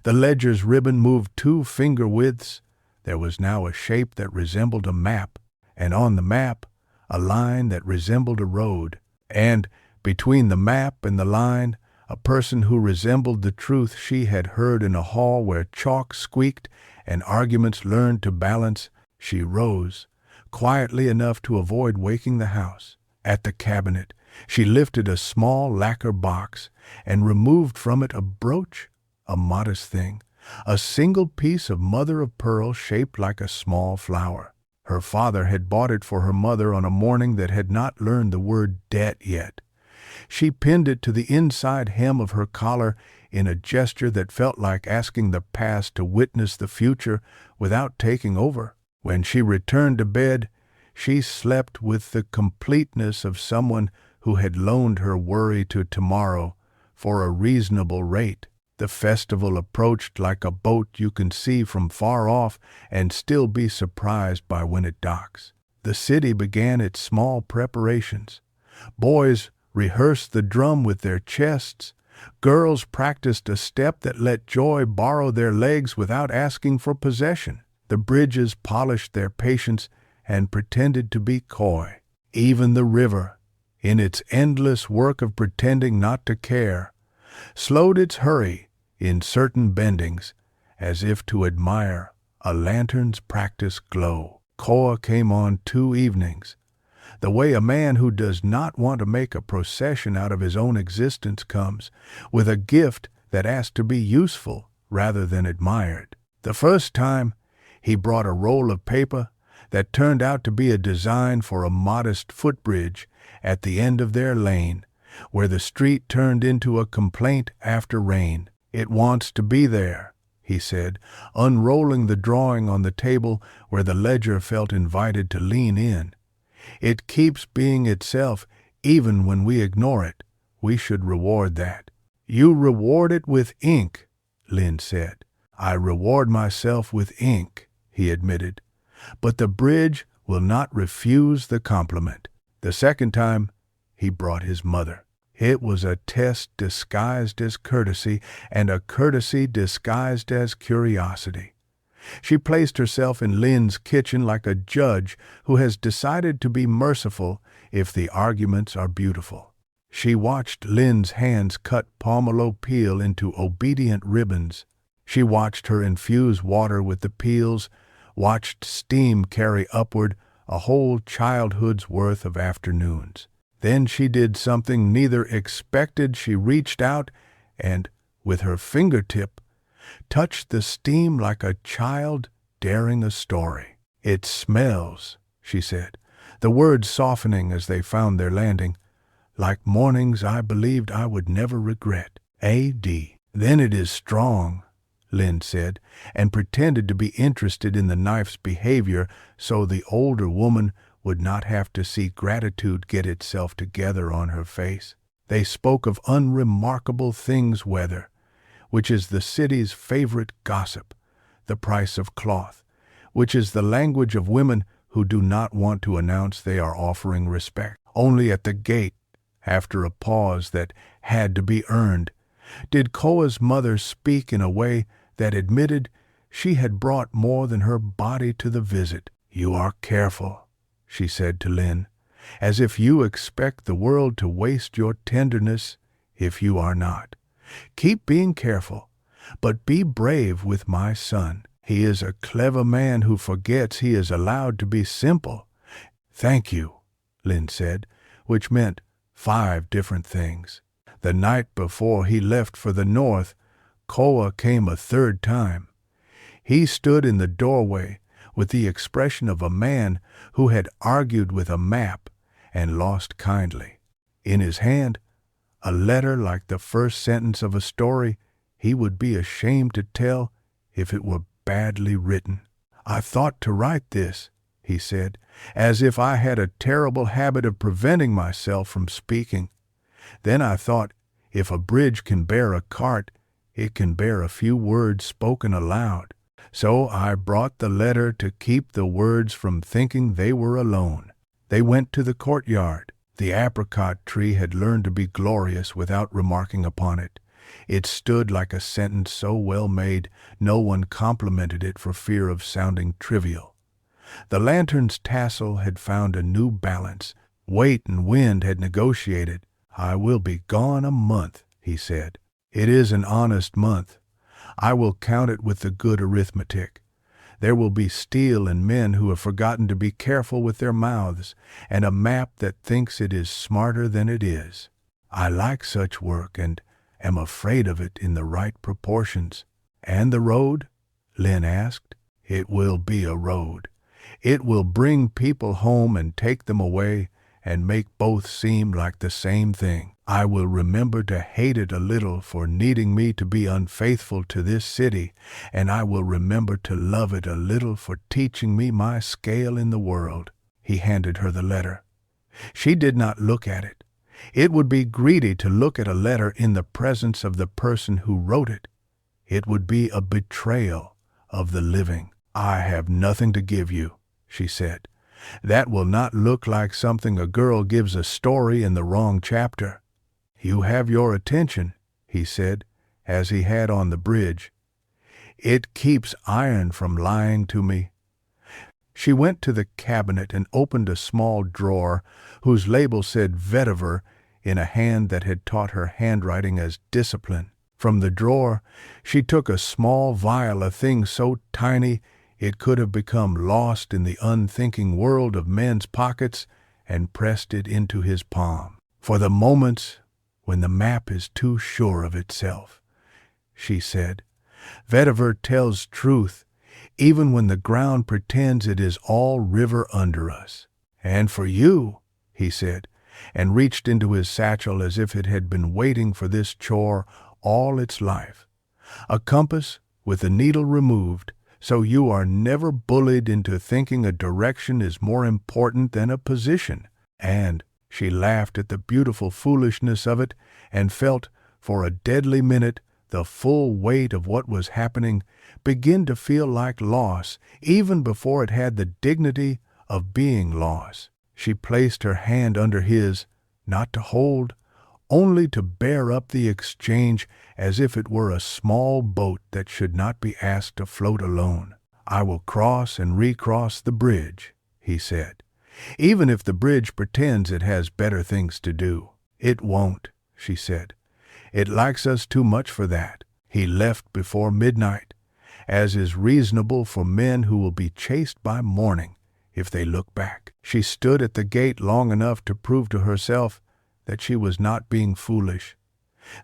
the ledger's ribbon moved 2 finger widths, there was now a shape that resembled a map, and on the map, a line that resembled a road, and, between the map and the line, a person who resembled the truth she had heard in a hall where chalk squeaked and arguments learned to balance. She rose, quietly enough to avoid waking the house. At the cabinet, she lifted a small lacquer box and removed from it a brooch, a modest thing, a single piece of mother-of-pearl shaped like a small flower. Her father had bought it for her mother on a morning that had not learned the word debt yet. She pinned it to the inside hem of her collar in a gesture that felt like asking the past to witness the future without taking over. When she returned to bed, she slept with the completeness of someone who had loaned her worry to tomorrow for a reasonable rate. The festival approached like a boat you can see from far off and still be surprised by when it docks. The city began its small preparations. Boys rehearsed the drum with their chests. Girls practiced a step that let joy borrow their legs without asking for possession. The bridges polished their patience and pretended to be coy. Even the river, in its endless work of pretending not to care, slowed its hurry in certain bendings, as if to admire a lantern's practice glow. Khoa came on 2 evenings, the way a man who does not want to make a procession out of his own existence comes, with a gift that asks to be useful rather than admired. The first time, he brought a roll of paper that turned out to be a design for a modest footbridge at the end of their lane, where the street turned into a complaint after rain. "It wants to be there," he said, unrolling the drawing on the table where the ledger felt invited to lean in. "It keeps being itself even when we ignore it. We should reward that." "You reward it with ink," Lin said. "I reward myself with ink," he admitted. "But the bridge will not refuse the compliment." The second time, he brought his mother. It was a test disguised as courtesy, and a courtesy disguised as curiosity. She placed herself in Lin's kitchen like a judge who has decided to be merciful if the arguments are beautiful. She watched Lin's hands cut pomelo peel into obedient ribbons. She watched her infuse water with the peels, watched steam carry upward a whole childhood's worth of afternoons. Then she did something neither expected. She reached out and, with her fingertip, touched the steam like a child daring a story. "It smells," she said, the words softening as they found their landing, "like mornings I believed I would never regret. A.D. Then it is strong," Lin said, and pretended to be interested in the knife's behavior so the older woman would not have to see gratitude get itself together on her face. They spoke of unremarkable things, weather, which is the city's favorite gossip, the price of cloth, which is the language of women who do not want to announce they are offering respect. Only at the gate, after a pause that had to be earned, did Khoa's mother speak in a way that admitted she had brought more than her body to the visit. "You are careful," she said to Linh, "as if you expect the world to waste your tenderness if you are not. Keep being careful, but be brave with my son. He is a clever man who forgets he is allowed to be simple." "Thank you," Linh said, which meant 5 different things. The night before he left for the north, Khoa came a 3rd time. He stood in the doorway with the expression of a man who had argued with a map and lost kindly. In his hand, a letter like the first sentence of a story he would be ashamed to tell if it were badly written. "I thought to write this," he said, "as if I had a terrible habit of preventing myself from speaking. Then I thought, if a bridge can bear a cart, it can bear a few words spoken aloud. So I brought the letter to keep the words from thinking they were alone." They went to the courtyard. The apricot tree had learned to be glorious without remarking upon it. It stood like a sentence so well made no one complimented it for fear of sounding trivial. The lantern's tassel had found a new balance. Weight and wind had negotiated. "I will be gone a month," he said. "It is an honest month. I will count it with the good arithmetic. There will be steel and men who have forgotten to be careful with their mouths, and a map that thinks it is smarter than it is. I like such work and am afraid of it in the right proportions." "And the road?" Linh asked. "It will be a road. It will bring people home and take them away and make both seem like the same thing. I will remember to hate it a little for needing me to be unfaithful to this city, and I will remember to love it a little for teaching me my scale in the world." He handed her the letter. She did not look at it. It would be greedy to look at a letter in the presence of the person who wrote it. It would be a betrayal of the living. "I have nothing to give you," she said. "That will not look like something a girl gives a story in the wrong chapter." "You have your attention," he said, as he had on the bridge. "It keeps iron from lying to me." She went to the cabinet and opened a small drawer whose label said vetiver in a hand that had taught her handwriting as discipline. From the drawer she took a small vial, a thing so tiny it could have become lost in the unthinking world of men's pockets, and pressed it into his palm. "For the moments when the map is too sure of itself," she said, "vetiver tells truth, even when the ground pretends it is all river under us." "And for you," he said, and reached into his satchel as if it had been waiting for this chore all its life. "A compass with the needle removed, so you are never bullied into thinking a direction is more important than a position." And she laughed at the beautiful foolishness of it and felt, for a deadly minute, the full weight of what was happening begin to feel like loss, even before it had the dignity of being loss. She placed her hand under his, not to hold, only to bear up the exchange as if it were a small boat that should not be asked to float alone. "I will cross and recross the bridge," he said, "even if the bridge pretends it has better things to do." "It won't," she said. "It likes us too much for that." He left before midnight, as is reasonable for men who will be chased by morning if they look back. She stood at the gate long enough to prove to herself that she was not being foolish.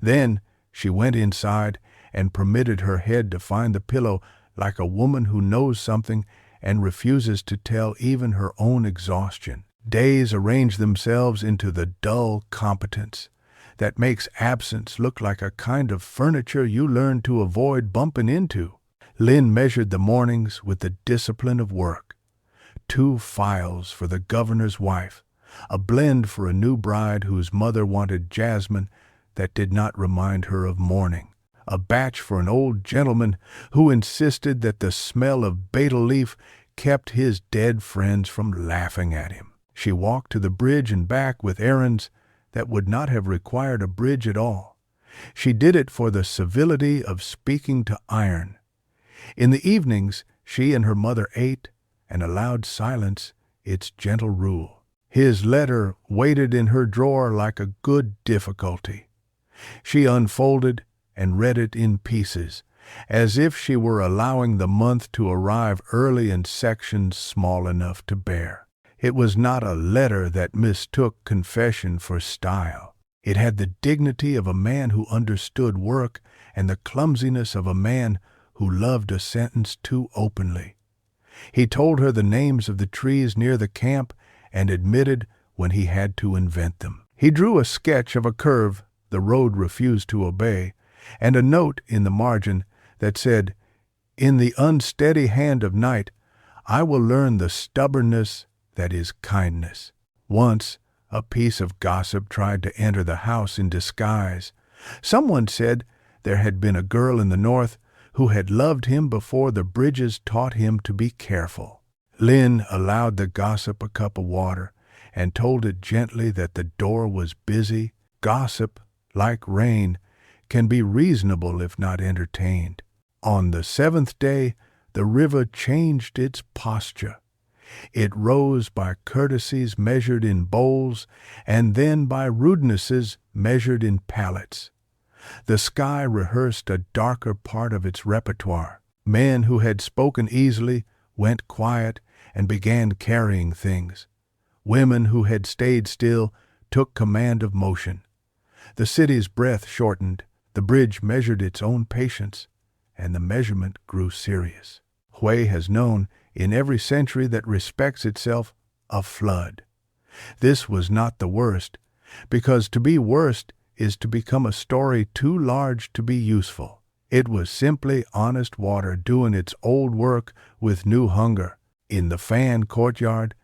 Then she went inside and permitted her head to find the pillow like a woman who knows something and refuses to tell even her own exhaustion. Days arrange themselves into the dull competence that makes absence look like a kind of furniture you learn to avoid bumping into. Linh measured the mornings with the discipline of work. 2 files for the governor's wife, a blend for a new bride whose mother wanted jasmine that did not remind her of mourning, a batch for an old gentleman who insisted that the smell of betel leaf kept his dead friends from laughing at him. She walked to the bridge and back with errands that would not have required a bridge at all. She did it for the civility of speaking to iron. In the evenings, she and her mother ate and allowed silence its gentle rule. His letter waited in her drawer like a good difficulty. She unfolded and read it in pieces, as if she were allowing the month to arrive early in sections small enough to bear. It was not a letter that mistook confession for style. It had the dignity of a man who understood work and the clumsiness of a man who loved a sentence too openly. He told her the names of the trees near the camp and admitted when he had to invent them. He drew a sketch of a curve the road refused to obey, and a note in the margin that said, "In the unsteady hand of night, I will learn the stubbornness that is kindness." Once, a piece of gossip tried to enter the house in disguise. Someone said there had been a girl in the north who had loved him before the bridges taught him to be careful. Lynn allowed the gossip a cup of water and told it gently that the door was busy. Gossip, like rain, can be reasonable if not entertained. On the seventh day, the river changed its posture. It rose by courtesies measured in bowls, and then by rudenesses measured in pallets. The sky rehearsed a darker part of its repertoire. Men who had spoken easily went quiet and began carrying things. Women who had stayed still took command of motion. The city's breath shortened, the bridge measured its own patience, and the measurement grew serious. Hue has known, in every century that respects itself, a flood. This was not the worst, because to be worst is to become a story too large to be useful. It was simply honest water doing its old work with new hunger. In the fan courtyard,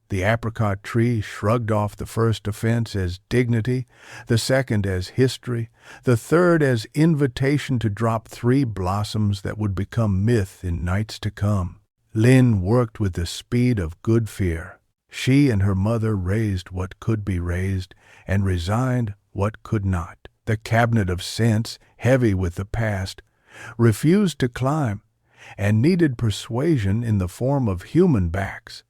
the apricot tree shrugged off the first offense as dignity, the second as history, the third as invitation to drop 3 blossoms that would become myth in nights to come. Lynn worked with the speed of good fear. She and her mother raised what could be raised and resigned what could not. The cabinet of sense, heavy with the past, refused to climb and needed persuasion in the form of human backs.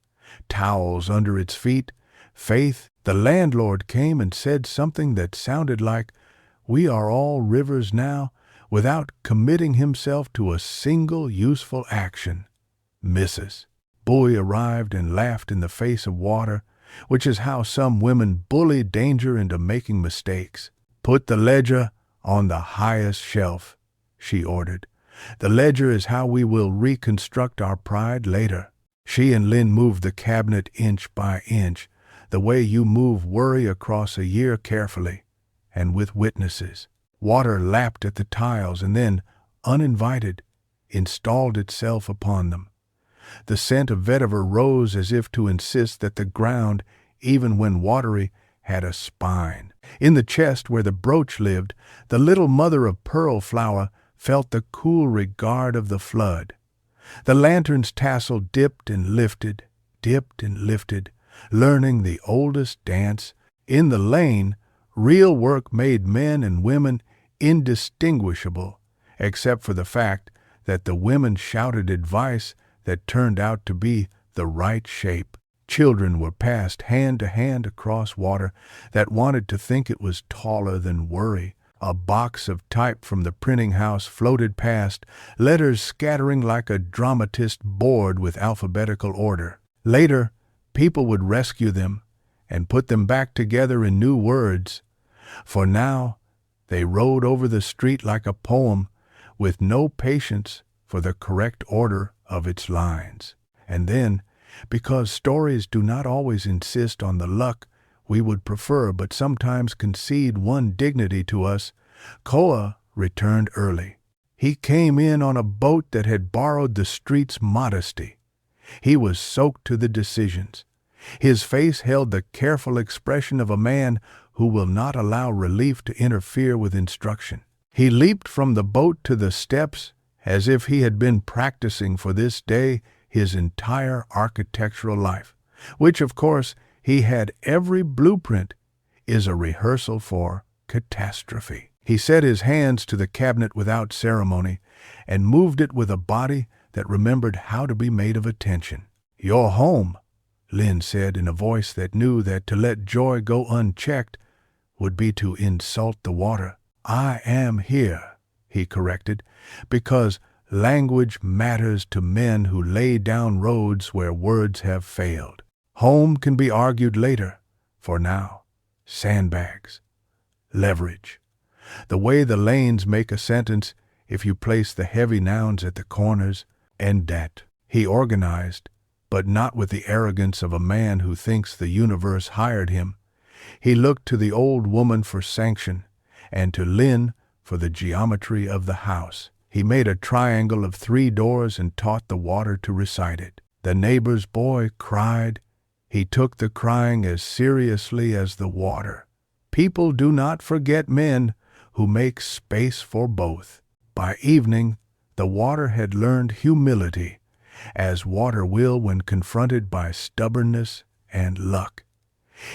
Towels under its feet, faith. The landlord came and said something that sounded like, "We are all rivers now," without committing himself to a single useful action. Mrs. Bowie arrived and laughed in the face of water, which is how some women bully danger into making mistakes. "Put the ledger on the highest shelf," she ordered. "The ledger is how we will reconstruct our pride later." She and Lynn moved the cabinet inch by inch, the way you move worry across a year carefully, and with witnesses. Water lapped at the tiles and then, uninvited, installed itself upon them. The scent of vetiver rose as if to insist that the ground, even when watery, had a spine. In the chest where the brooch lived, the little mother-of-pearl flower felt the cool regard of the flood. The lantern's tassel dipped and lifted, learning the oldest dance. In the lane, real work made men and women indistinguishable, except for the fact that the women shouted advice that turned out to be the right shape. Children were passed hand to hand across water that wanted to think it was taller than worry. A box of type from the printing house floated past, letters scattering like a dramatist bored with alphabetical order. Later, people would rescue them and put them back together in new words. For now, they rode over the street like a poem, with no patience for the correct order of its lines. And then, because stories do not always insist on the luck we would prefer but sometimes concede one dignity to us, Khoa returned early. He came in on a boat that had borrowed the street's modesty. He was soaked to the decisions. His face held the careful expression of a man who will not allow relief to interfere with instruction. He leaped from the boat to the steps as if he had been practicing for this day his entire architectural life, which, of course, he had every blueprint, is a rehearsal for catastrophe. He set his hands to the cabinet without ceremony and moved it with a body that remembered how to be made of attention. "You're home," Lin said in a voice that knew that to let joy go unchecked would be to insult the water. "I am here," he corrected, "because language matters to men who lay down roads where words have failed. Home can be argued later. For now, sandbags. Leverage. The way the lanes make a sentence if you place the heavy nouns at the corners, and that." He organized, but not with the arrogance of a man who thinks the universe hired him. He looked to the old woman for sanction, and to Lin for the geometry of the house. He made a triangle of 3 doors and taught the water to recite it. The neighbor's boy cried. He took the crying as seriously as the water. People do not forget men who make space for both. By evening, the water had learned humility, as water will when confronted by stubbornness and luck.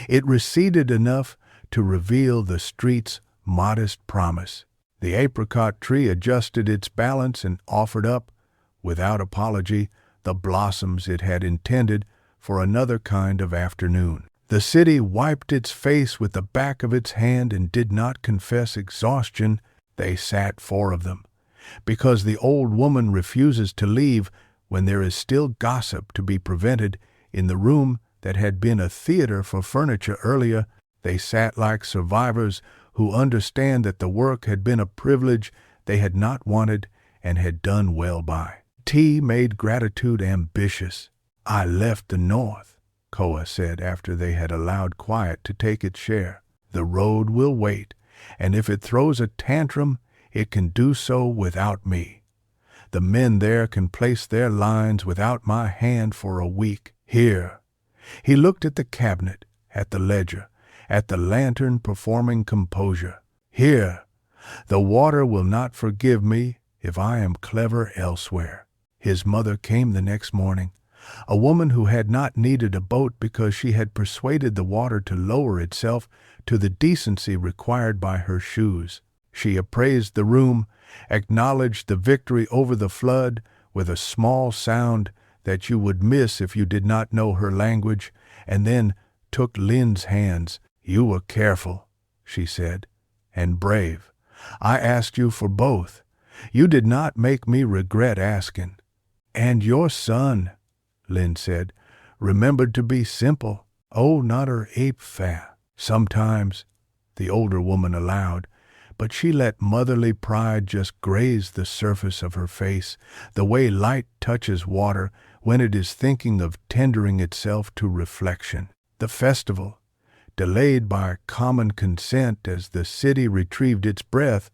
It receded enough to reveal the street's modest promise. The apricot tree adjusted its balance and offered up, without apology, the blossoms it had intended for another kind of afternoon. The city wiped its face with the back of its hand and did not confess exhaustion. They sat 4 of them. Because the old woman refuses to leave when there is still gossip to be prevented in the room that had been a theater for furniture earlier, they sat like survivors who understand that the work had been a privilege they had not wanted and had done well by. Tea made gratitude ambitious. "I left the north," Khoa said after they had allowed quiet to take its share. "The road will wait, and if it throws a tantrum, it can do so without me. The men there can place their lines without my hand for a week. Here." He looked at the cabinet, at the ledger, at the lantern performing composure. "Here, the water will not forgive me if I am clever elsewhere." His mother came the next morning, a woman who had not needed a boat because she had persuaded the water to lower itself to the decency required by her shoes. She appraised the room, acknowledged the victory over the flood with a small sound that you would miss if you did not know her language, and then took Lin's hands. "You were careful," she said, "and brave. I asked you for both. You did not make me regret asking." "And your son," Lin said, "remembered to be simple. Oh, not her ape fat." "Sometimes," the older woman allowed, but she let motherly pride just graze the surface of her face, the way light touches water when it is thinking of tendering itself to reflection. The festival, delayed by common consent as the city retrieved its breath,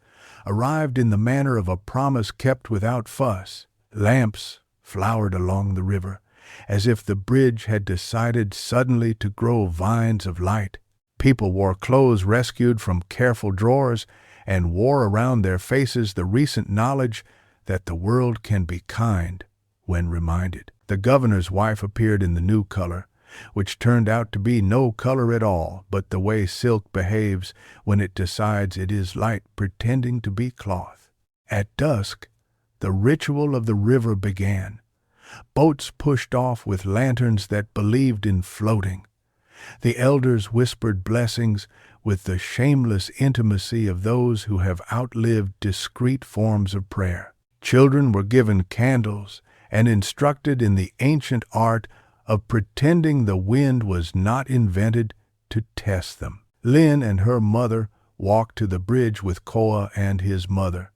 arrived in the manner of a promise kept without fuss. Lamps flowered along the river, as if the bridge had decided suddenly to grow vines of light. People wore clothes rescued from careful drawers and wore around their faces the recent knowledge that the world can be kind when reminded. The governor's wife appeared in the new color, which turned out to be no color at all, but the way silk behaves when it decides it is light pretending to be cloth. At dusk, the ritual of the river began. Boats pushed off with lanterns that believed in floating. The elders whispered blessings with the shameless intimacy of those who have outlived discreet forms of prayer. Children were given candles and instructed in the ancient art of pretending the wind was not invented to test them. Lin and her mother walked to the bridge with Khoa and his mother,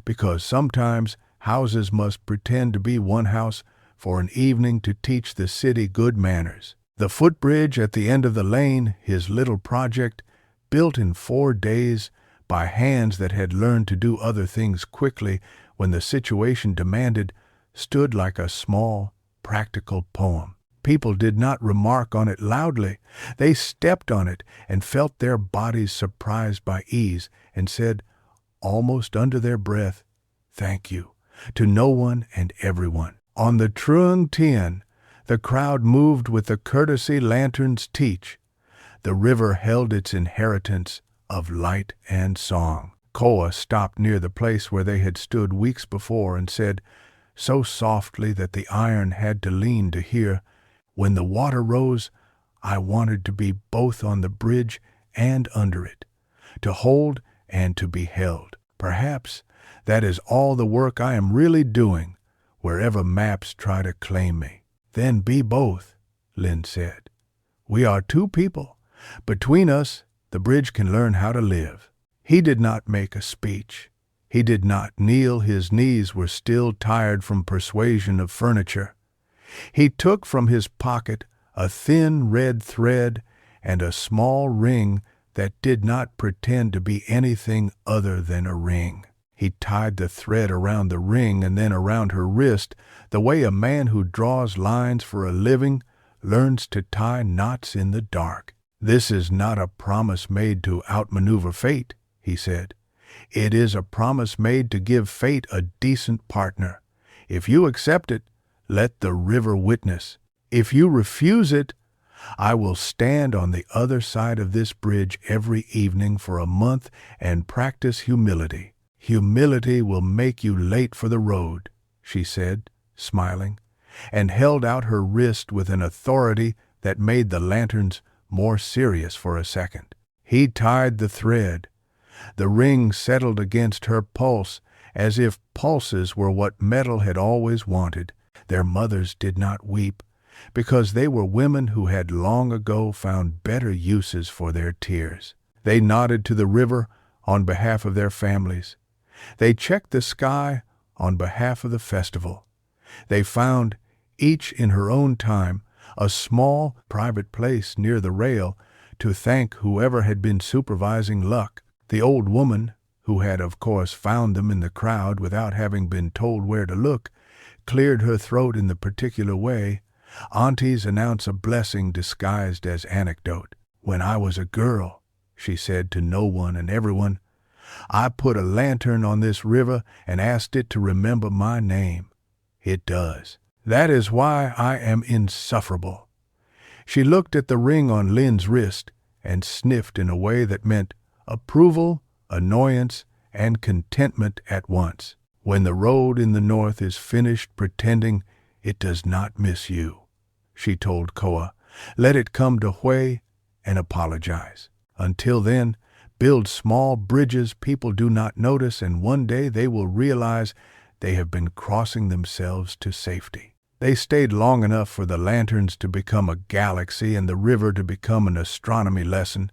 because sometimes houses must pretend to be one house for an evening to teach the city good manners. The footbridge at the end of the lane, his little project, built in 4 days by hands that had learned to do other things quickly when the situation demanded, stood like a small, practical poem. People did not remark on it loudly. They stepped on it and felt their bodies surprised by ease and said, almost under their breath, "Thank you," to no one and everyone. On the Trường, the crowd moved with the courtesy lanterns teach. The river held its inheritance of light and song. Khoa stopped near the place where they had stood weeks before and said, so softly that the iron had to lean to hear, "When the water rose, I wanted to be both on the bridge and under it, to hold and to be held. Perhaps that is all the work I am really doing, wherever maps try to claim me." "Then be both," Linh said. "We are two people. Between us, the bridge can learn how to live." He did not make a speech. He did not kneel. His knees were still tired from persuasion of furniture. He took from his pocket a thin red thread and a small ring that did not pretend to be anything other than a ring. He tied the thread around the ring and then around her wrist, the way a man who draws lines for a living learns to tie knots in the dark. "This is not a promise made to outmaneuver fate," he said. "It is a promise made to give fate a decent partner. If you accept it, let the river witness. If you refuse it, I will stand on the other side of this bridge every evening for a month and practice humility. Humility will make you late for the road," she said, smiling, and held out her wrist with an authority that made the lanterns more serious for a second. He tied the thread. The ring settled against her pulse, as if pulses were what metal had always wanted. Their mothers did not weep, because they were women who had long ago found better uses for their tears. They nodded to the river on behalf of their families. They checked the sky on behalf of the festival. They found, each in her own time, a small private place near the rail to thank whoever had been supervising luck. The old woman, who had of course found them in the crowd without having been told where to look, cleared her throat in the particular way. Aunties announce a blessing disguised as anecdote. "When I was a girl," she said to no one and everyone, "I put a lantern on this river and asked it to remember my name. It does. That is why I am insufferable." She looked at the ring on Lin's wrist and sniffed in a way that meant approval, annoyance, and contentment at once. "When the road in the north is finished pretending it does not miss you," she told Khoa, "let it come to Hue and apologize. Until then, build small bridges people do not notice, and one day they will realize they have been crossing themselves to safety." They stayed long enough for the lanterns to become a galaxy and the river to become an astronomy lesson.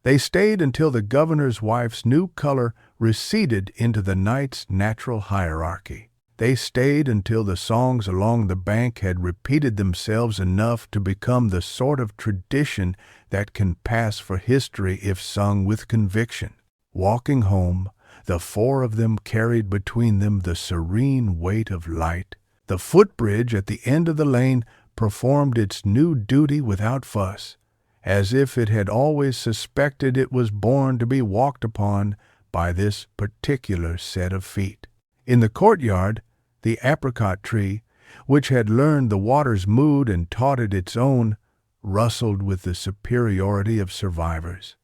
They stayed until the governor's wife's new color receded into the night's natural hierarchy. They stayed until the songs along the bank had repeated themselves enough to become the sort of tradition that can pass for history if sung with conviction. Walking home, the four of them carried between them the serene weight of light. The footbridge at the end of the lane performed its new duty without fuss, as if it had always suspected it was born to be walked upon by this particular set of feet. In the courtyard, the apricot tree, which had learned the water's mood and taught it its own, rustled with the superiority of survivors.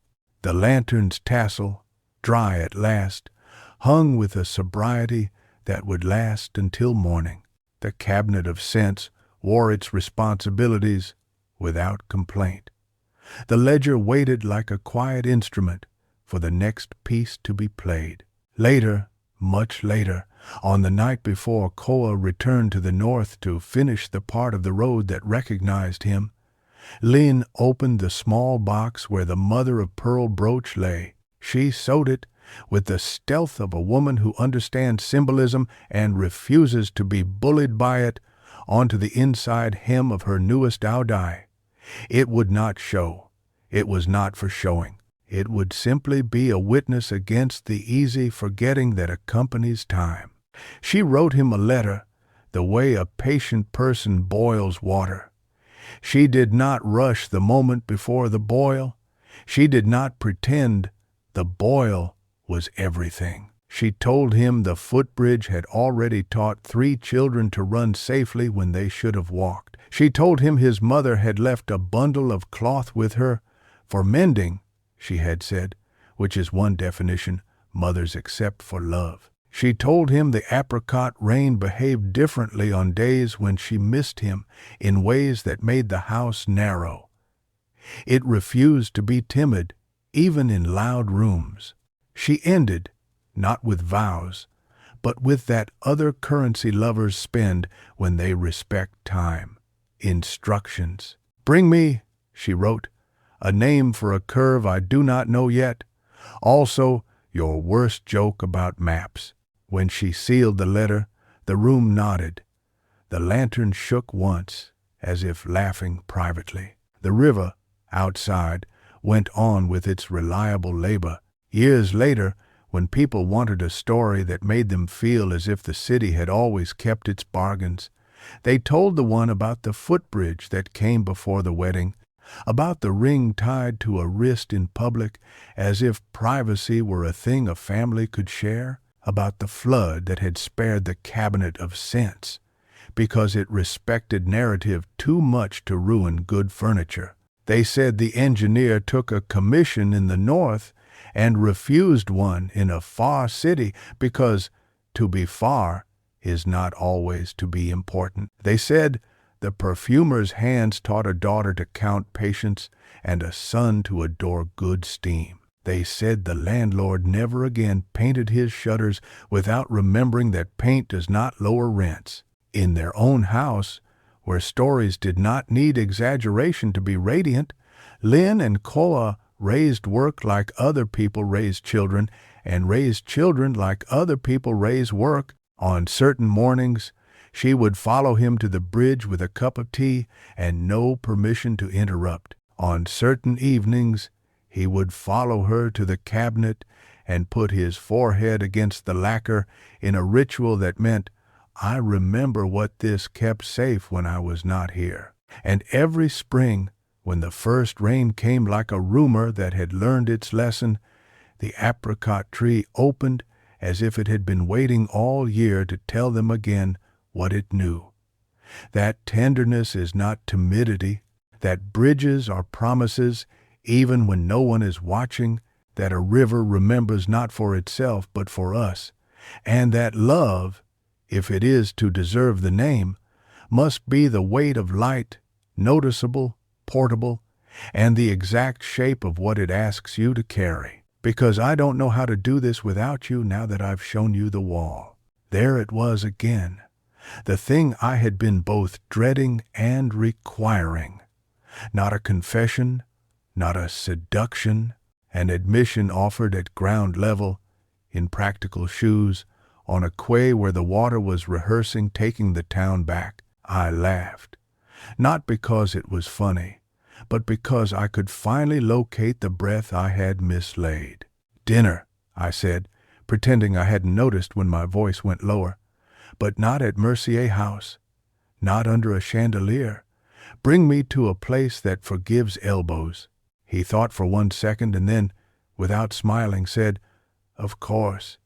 The lantern's tassel, dry at last, hung with a sobriety that would last until morning. The cabinet of sense wore its responsibilities without complaint. The ledger waited like a quiet instrument for the next piece to be played. Later, much later, on the night before Khoa returned to the north to finish the part of the road that recognized him, Linh opened the small box where the mother-of-pearl brooch lay. She sewed it with the stealth of a woman who understands symbolism and refuses to be bullied by it onto the inside hem of her newest dowdye. It would not show. It was not for showing. It would simply be a witness against the easy forgetting that accompanies time. She wrote him a letter the way a patient person boils water. She did not rush the moment before the boil. She did not pretend the boil was everything. She told him the footbridge had already taught 3 children to run safely when they should have walked. She told him his mother had left a bundle of cloth with her for mending, she had said, which is one definition mothers accept for love. She told him the apricot rain behaved differently on days when she missed him in ways that made the house narrow. It refused to be timid, even in loud rooms. She ended, not with vows, but with that other currency lovers spend when they respect time. Instructions. "Bring me," she wrote, "a name for a curve I do not know yet. Also, your worst joke about maps." When she sealed the letter, the room nodded. The lantern shook once, as if laughing privately. The river, outside, went on with its reliable labor. Years later, when people wanted a story that made them feel as if the city had always kept its bargains, they told the one about the footbridge that came before the wedding, about the ring tied to a wrist in public as if privacy were a thing a family could share, about the flood that had spared the cabinet of scents because it respected narrative too much to ruin good furniture. They said the engineer took a commission in the north and refused one in a far city because to be far is not always to be important. They said the perfumer's hands taught a daughter to count patience and a son to adore good steam. They said the landlord never again painted his shutters without remembering that paint does not lower rents. In their own house, where stories did not need exaggeration to be radiant, Lin and Khoa raised work like other people raise children, and raised children like other people raise work. On certain mornings, she would follow him to the bridge with a cup of tea and no permission to interrupt. On certain evenings, he would follow her to the cabinet and put his forehead against the lacquer in a ritual that meant, "I remember what this kept safe when I was not here." And every spring, when the first rain came like a rumor that had learned its lesson, the apricot tree opened as if it had been waiting all year to tell them again what it knew. That tenderness is not timidity, that bridges are promises even when no one is watching, that a river remembers not for itself but for us, and that love, if it is to deserve the name, must be the weight of light, noticeable, portable, and the exact shape of what it asks you to carry. Because I don't know how to do this without you now that I've shown you the wall. There it was again, the thing I had been both dreading and requiring. Not a confession, not a seduction, an admission offered at ground level, in practical shoes, on a quay where the water was rehearsing taking the town back. I laughed, not because it was funny, but because I could finally locate the breath I had mislaid. "Dinner," I said, pretending I hadn't noticed when my voice went lower. "But not at Mercier House, not under a chandelier. Bring me to a place that forgives elbows." He thought for 1 second and then, without smiling, said, "Of course.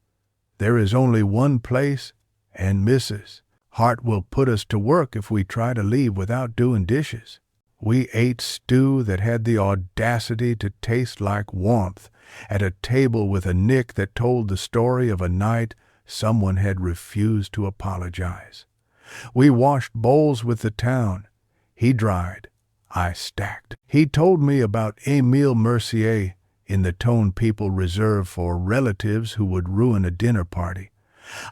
There is only one place, and Mrs. Hart will put us to work if we try to leave without doing dishes." We ate stew that had the audacity to taste like warmth at a table with a nick that told the story of a night someone had refused to apologize. We washed bowls with the town. He dried. I stacked. He told me about Émile Mercier in the tone people reserve for relatives who would ruin a dinner party.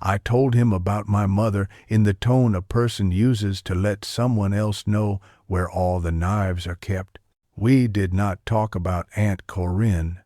I told him about my mother in the tone a person uses to let someone else know where all the knives are kept. We did not talk about Aunt Corinne,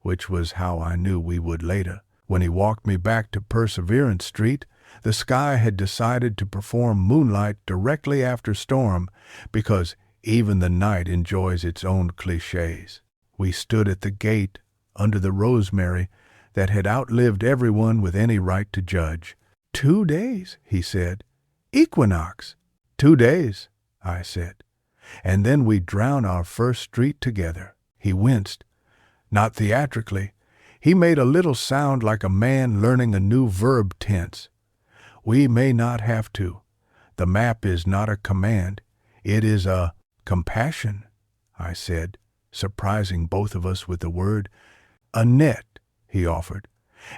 which was how I knew we would later. When he walked me back to Perseverance Street, the sky had decided to perform moonlight directly after storm because even the night enjoys its own clichés. We stood at the gate under the rosemary that had outlived everyone with any right to judge. 2 days, he said. Equinox. 2 days, I said. And then we drown our first street together. He winced. Not theatrically. He made a little sound like a man learning a new verb tense. "We may not have to. The map is not a command. It is a compassion," I said, surprising both of us with the word. "A net," he offered,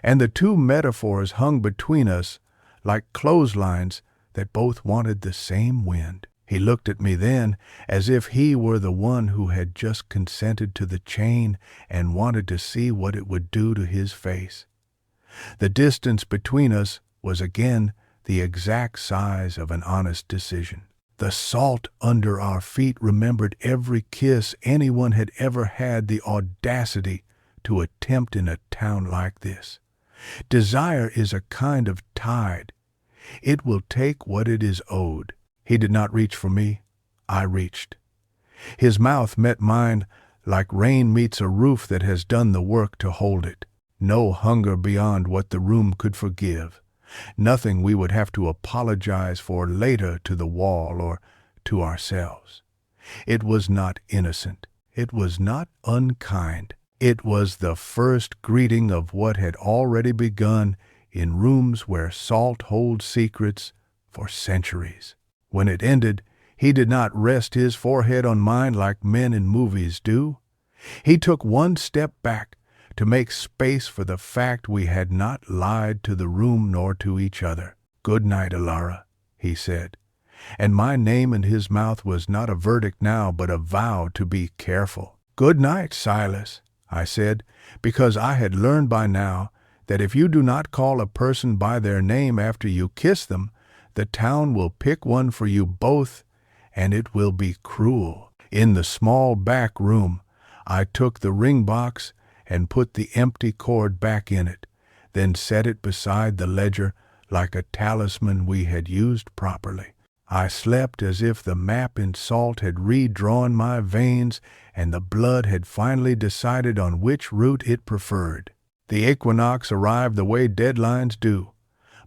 and the two metaphors hung between us like clotheslines that both wanted the same wind. He looked at me then as if he were the one who had just consented to the chain and wanted to see what it would do to his face. The distance between us was again the exact size of an honest decision. The salt under our feet remembered every kiss anyone had ever had the audacity to attempt in a town like this. Desire is a kind of tide. It will take what it is owed. He did not reach for me. I reached. His mouth met mine like rain meets a roof that has done the work to hold it. No hunger beyond what the room could forgive. Nothing we would have to apologize for later to the wall or to ourselves. It was not innocent. It was not unkind. It was the first greeting of what had already begun in rooms where salt holds secrets for centuries. When it ended, he did not rest his forehead on mine like men in movies do. He took one step back to make space for the fact we had not lied to the room nor to each other. "Good night, Alara," he said, and my name in his mouth was not a verdict now but a vow to be careful. "Good night, Silas," I said, because I had learned by now that if you do not call a person by their name after you kiss them, the town will pick one for you both, and it will be cruel. In the small back room, I took the ring box and put the empty cord back in it, then set it beside the ledger like a talisman we had used properly. I slept as if the map in salt had redrawn my veins and the blood had finally decided on which route it preferred. The equinox arrived the way deadlines do,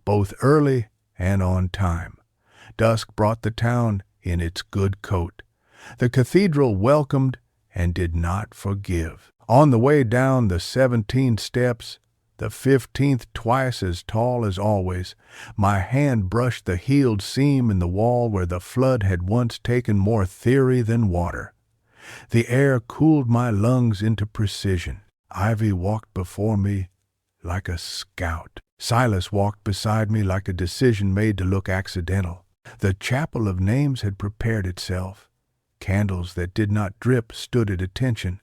both early and on time. Dusk brought the town in its good coat. The cathedral welcomed and did not forgive. On the way down the 17 steps, the 15th twice as tall as always, my hand brushed the healed seam in the wall where the flood had once taken more theory than water. The air cooled my lungs into precision. Ivy walked before me like a scout. Silas walked beside me like a decision made to look accidental. The chapel of names had prepared itself. Candles that did not drip stood at attention.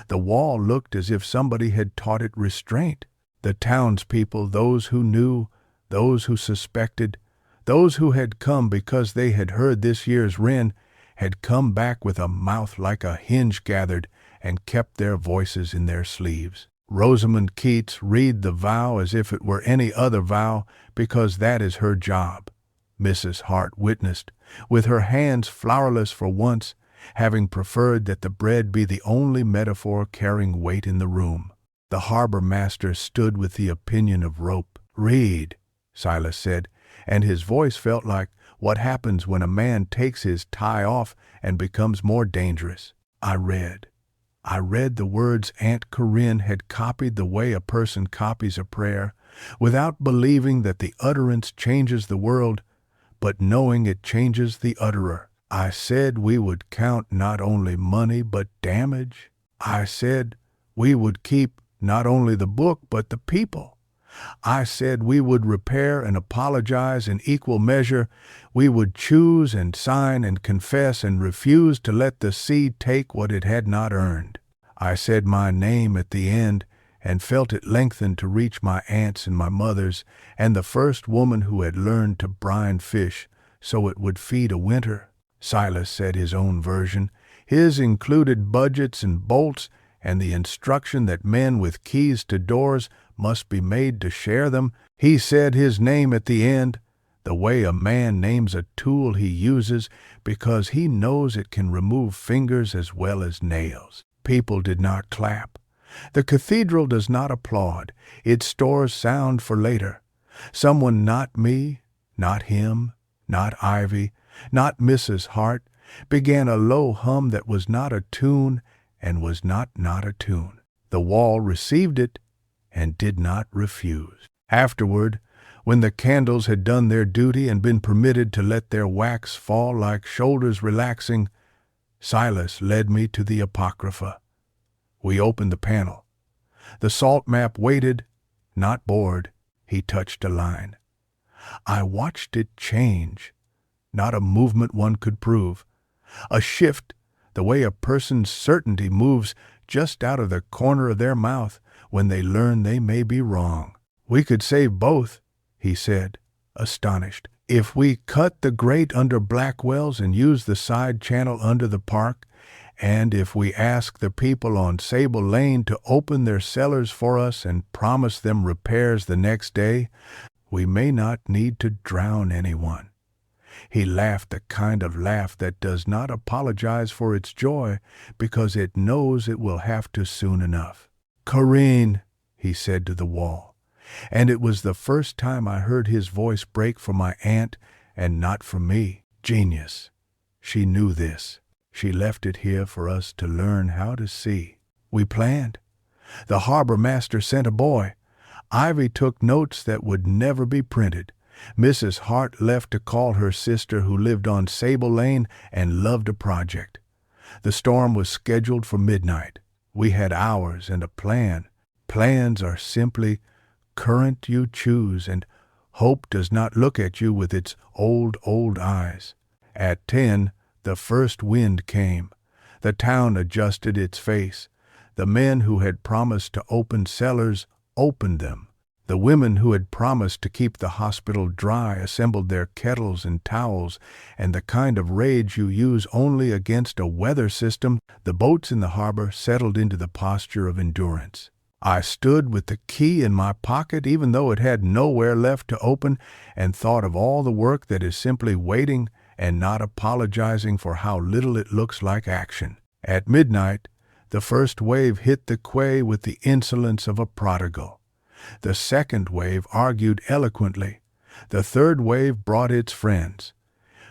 The wall looked as if somebody had taught it restraint. The townspeople, those who knew, those who suspected, those who had come because they had heard this year's wren, had come back with a mouth like a hinge gathered and kept their voices in their sleeves. Rosamond Keats read the vow as if it were any other vow because that is her job. Mrs. Hart witnessed, with her hands flowerless for once, having preferred that the bread be the only metaphor carrying weight in the room. The harbor master stood with the opinion of rope. "Read," Silas said, and his voice felt like what happens when a man takes his tie off and becomes more dangerous. I read. I read the words Aunt Corinne had copied the way a person copies a prayer, without believing that the utterance changes the world, but knowing it changes the utterer. I said we would count not only money but damage. I said we would keep not only the book but the people. I said we would repair and apologize in equal measure. We would choose and sign and confess and refuse to let the seed take what it had not earned. I said my name at the end and felt it lengthen to reach my aunt's and my mother's and the first woman who had learned to brine fish so it would feed a winter. Silas said his own version. His included budgets and bolts and the instruction that men with keys to doors must be made to share them. He said his name at the end, the way a man names a tool he uses because he knows it can remove fingers as well as nails. People did not clap. The cathedral does not applaud. It stores sound for later. Someone, not me, not him, not Ivy, not Mrs. Hart, began a low hum that was not a tune and was not a tune. The wall received it and did not refuse. Afterward, when the candles had done their duty and been permitted to let their wax fall like shoulders relaxing, Silas led me to the Apocrypha. We opened the panel. The salt map waited, not bored. He touched a line. I watched it change, not a movement one could prove. A shift, the way a person's certainty moves just out of the corner of their mouth when they learn they may be wrong. We could save both, he said, astonished. If we cut the grate under Blackwell's and use the side channel under the park, and if we ask the people on Sable Lane to open their cellars for us and promise them repairs the next day, we may not need to drown anyone. He laughed the kind of laugh that does not apologize for its joy because it knows it will have to soon enough. Corinne, he said to the wall, and it was the first time I heard his voice break for my aunt and not for me. Genius. She knew this. She left it here for us to learn how to see. We planned. The harbor master sent a boy. Ivy took notes that would never be printed. Mrs. Hart left to call her sister who lived on Sable Lane and loved a project. The storm was scheduled for midnight. We had hours and a plan. Plans are simply current you choose, and hope does not look at you with its old eyes. At 10, the first wind came. The town adjusted its face. The men who had promised to open cellars opened them. The women who had promised to keep the hospital dry assembled their kettles and towels, and the kind of rage you use only against a weather system, the boats in the harbor settled into the posture of endurance. I stood with the key in my pocket even though it had nowhere left to open, and thought of all the work that is simply waiting and not apologizing for how little it looks like action. At midnight, the first wave hit the quay with the insolence of a prodigal. The second wave argued eloquently. The third wave brought its friends.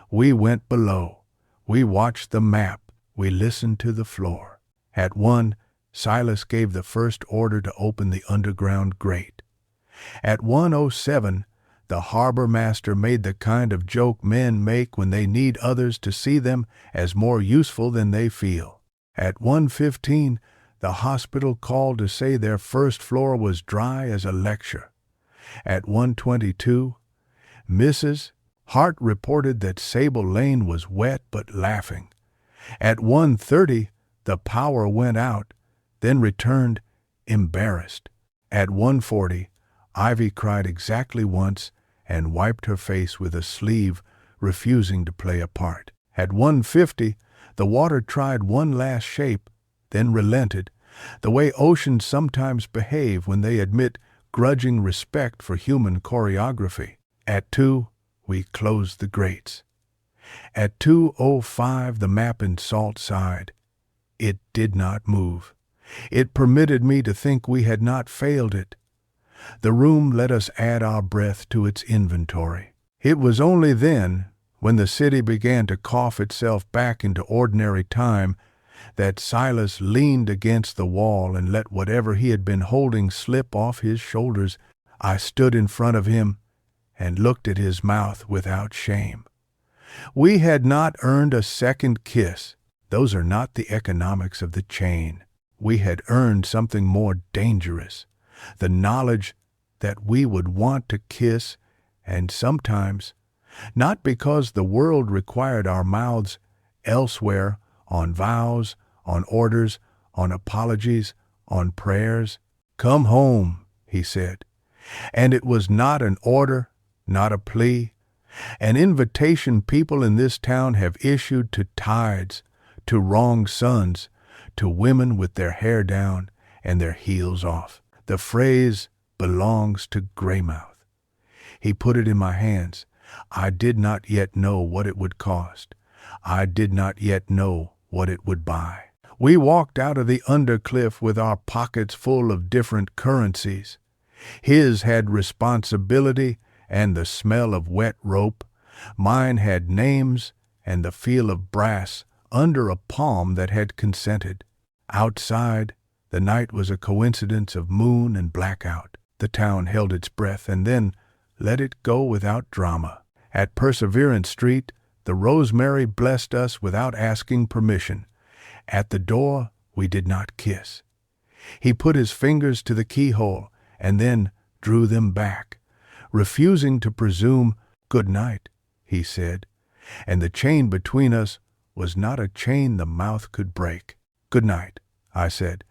We went below. We watched the map. We listened to the floor. At 1, Silas gave the first order to open the underground grate. At 1:07, the harbor master made the kind of joke men make when they need others to see them as more useful than they feel. At 1:15, the hospital called to say their first floor was dry as a lecture. At 1:22, Mrs. Hart reported that Sable Lane was wet but laughing. At 1:30, the power went out, then returned embarrassed. At 1:40, Ivy cried exactly once and wiped her face with a sleeve, refusing to play a part. At 1:50, the water tried one last shape, then relented, the way oceans sometimes behave when they admit grudging respect for human choreography. At 2, we closed the grates. At 2:05, the map in salt sighed. It did not move. It permitted me to think we had not failed it. The room let us add our breath to its inventory. It was only then, when the city began to cough itself back into ordinary time, that Silas leaned against the wall and let whatever he had been holding slip off his shoulders. I stood in front of him and looked at his mouth without shame. We had not earned a second kiss. Those are not the economics of the chain. We had earned something more dangerous, the knowledge that we would want to kiss, and sometimes, not because the world required our mouths, elsewhere, on vows, on orders, on apologies, on prayers. Come home, he said. And it was not an order, not a plea, an invitation people in this town have issued to tides, to wrong sons, to women with their hair down and their heels off. The phrase belongs to Greymouth. He put it in my hands. I did not yet know what it would cost. I did not yet know what it would buy. We walked out of the undercliff with our pockets full of different currencies. His had responsibility and the smell of wet rope. Mine had names and the feel of brass under a palm that had consented. Outside, The night was a coincidence of moon and blackout. The town held its breath and then let it go without drama. At Perseverance Street, the Rosemary blessed us without asking permission. At the door, we did not kiss. He put his fingers to the keyhole and then drew them back. Refusing to presume, "Good night," he said, and the chain between us was not a chain the mouth could break. "Good night," I said,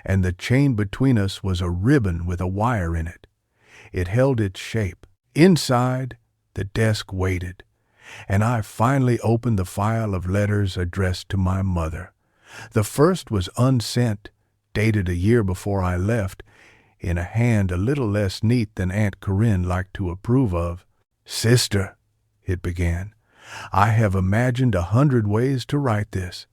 and the chain between us was a ribbon with a wire in it. It held its shape. Inside, the desk waited, and I finally opened the file of letters addressed to my mother. The first was unsent, dated a year before I left, in a hand a little less neat than Aunt Corinne liked to approve of. "Sister," it began, "I have imagined 100 ways to write this.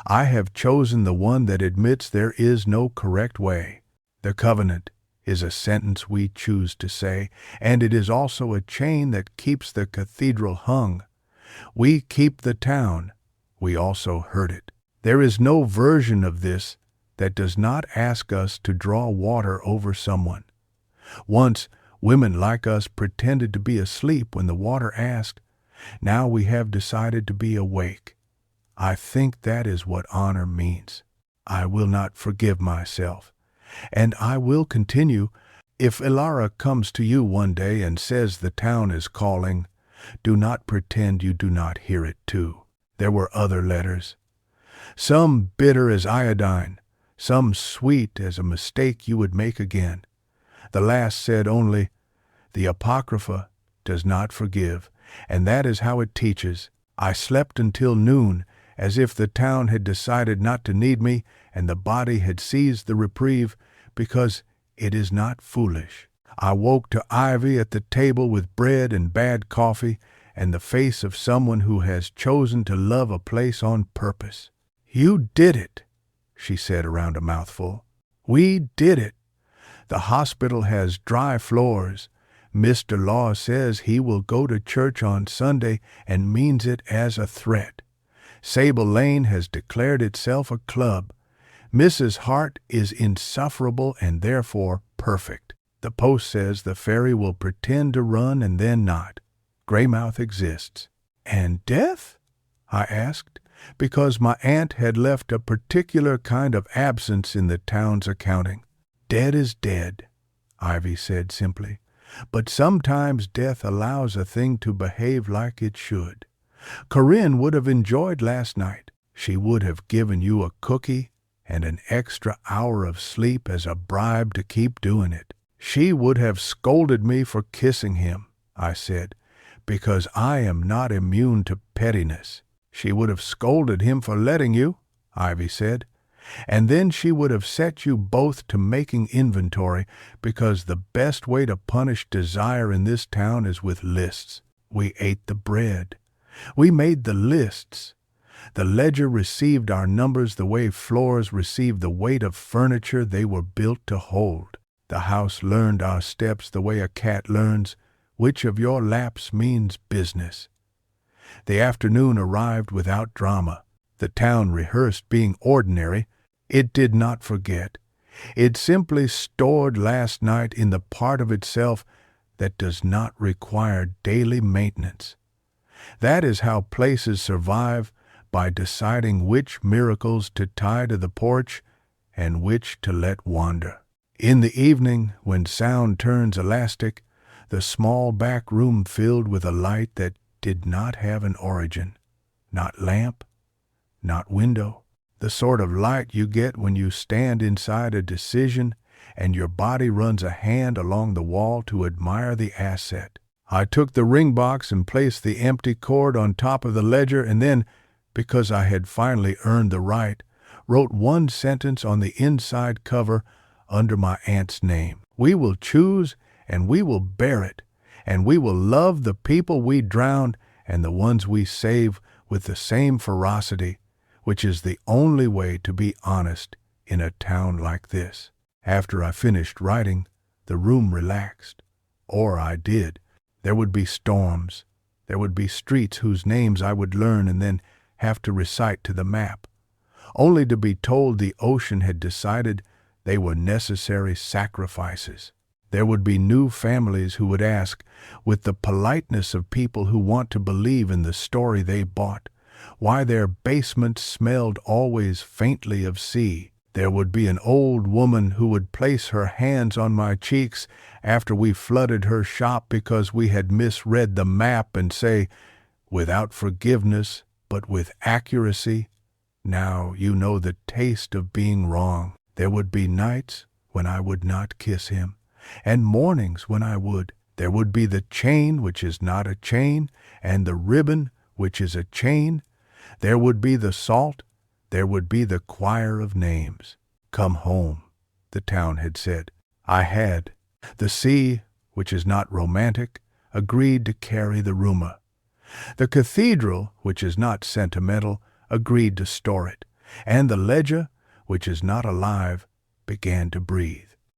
I have chosen the one that admits there is no correct way. The covenant is a sentence we choose to say, and it is also a chain that keeps the cathedral hung. We keep the town. We also hurt it. There is no version of this that does not ask us to draw water over someone. Once, women like us pretended to be asleep when the water asked. Now we have decided to be awake. I think that is what honor means. I will not forgive myself. And I will continue. If Ilara comes to you one day and says the town is calling, do not pretend you do not hear it too. There were other letters. Some bitter as iodine, some sweet as a mistake you would make again. The last said only, "The Apocrypha does not forgive, and that is how it teaches." I slept until noon, as if the town had decided not to need me, and the body had seized the reprieve, because it is not foolish. I woke to Ivy at the table with bread and bad coffee, and the face of someone who has chosen to love a place on purpose. "You did it," she said around a mouthful. "We did it. The hospital has dry floors. Mr. Law says he will go to church on Sunday and means it as a threat. Sable Lane has declared itself a club. Mrs. Hart is insufferable and therefore perfect. The Post says the ferry will pretend to run and then not. Greymouth exists." "And death?" I asked, because my aunt had left a particular kind of absence in the town's accounting. "Dead is dead," Ivy said simply, "but sometimes death allows a thing to behave like it should. Corinne would have enjoyed last night. She would have given you a cookie and an extra hour of sleep as a bribe to keep doing it. She would have scolded me for kissing him," I said, "because I am not immune to pettiness." "She would have scolded him for letting you," Ivy said, "and then she would have set you both to making inventory, because the best way to punish desire in this town is with lists. We ate the bread. We made the lists. The ledger received our numbers the way floors receive the weight of furniture they were built to hold. The house learned our steps the way a cat learns which of your laps means business. The afternoon arrived without drama. The town rehearsed being ordinary. It did not forget. It simply stored last night in the part of itself that does not require daily maintenance. That is how places survive, by deciding which miracles to tie to the porch and which to let wander. In the evening, when sound turns elastic, the small back room filled with a light that did not have an origin, not lamp, not window, the sort of light you get when you stand inside a decision and your body runs a hand along the wall to admire the asset. I took the ring box and placed the empty cord on top of the ledger, and then, because I had finally earned the right, wrote one sentence on the inside cover under my aunt's name. "We will choose and we will bear it, and we will love the people we drowned and the ones we save with the same ferocity, which is the only way to be honest in a town like this." After I finished writing, the room relaxed. Or I did. There would be storms. There would be streets whose names I would learn and then have to recite to the map, only to be told the ocean had decided They were necessary sacrifices. There would be new families who would ask, with the politeness of people who want to believe in the story they bought, why their basement smelled always faintly of sea. There would be an old woman who would place her hands on my cheeks after we flooded her shop because we had misread the map and say, without forgiveness, but with accuracy, "Now you know the taste of being wrong." There would be nights when I would not kiss him, and mornings when I would. There would be the chain which is not a chain, and the ribbon which is a chain. There would be the salt. There would be the choir of names. "Come home," the town had said. I had. The sea, which is not romantic, agreed to carry the rumor. The cathedral, which is not sentimental, agreed to store it. And the ledger, which is not alive, began to breathe.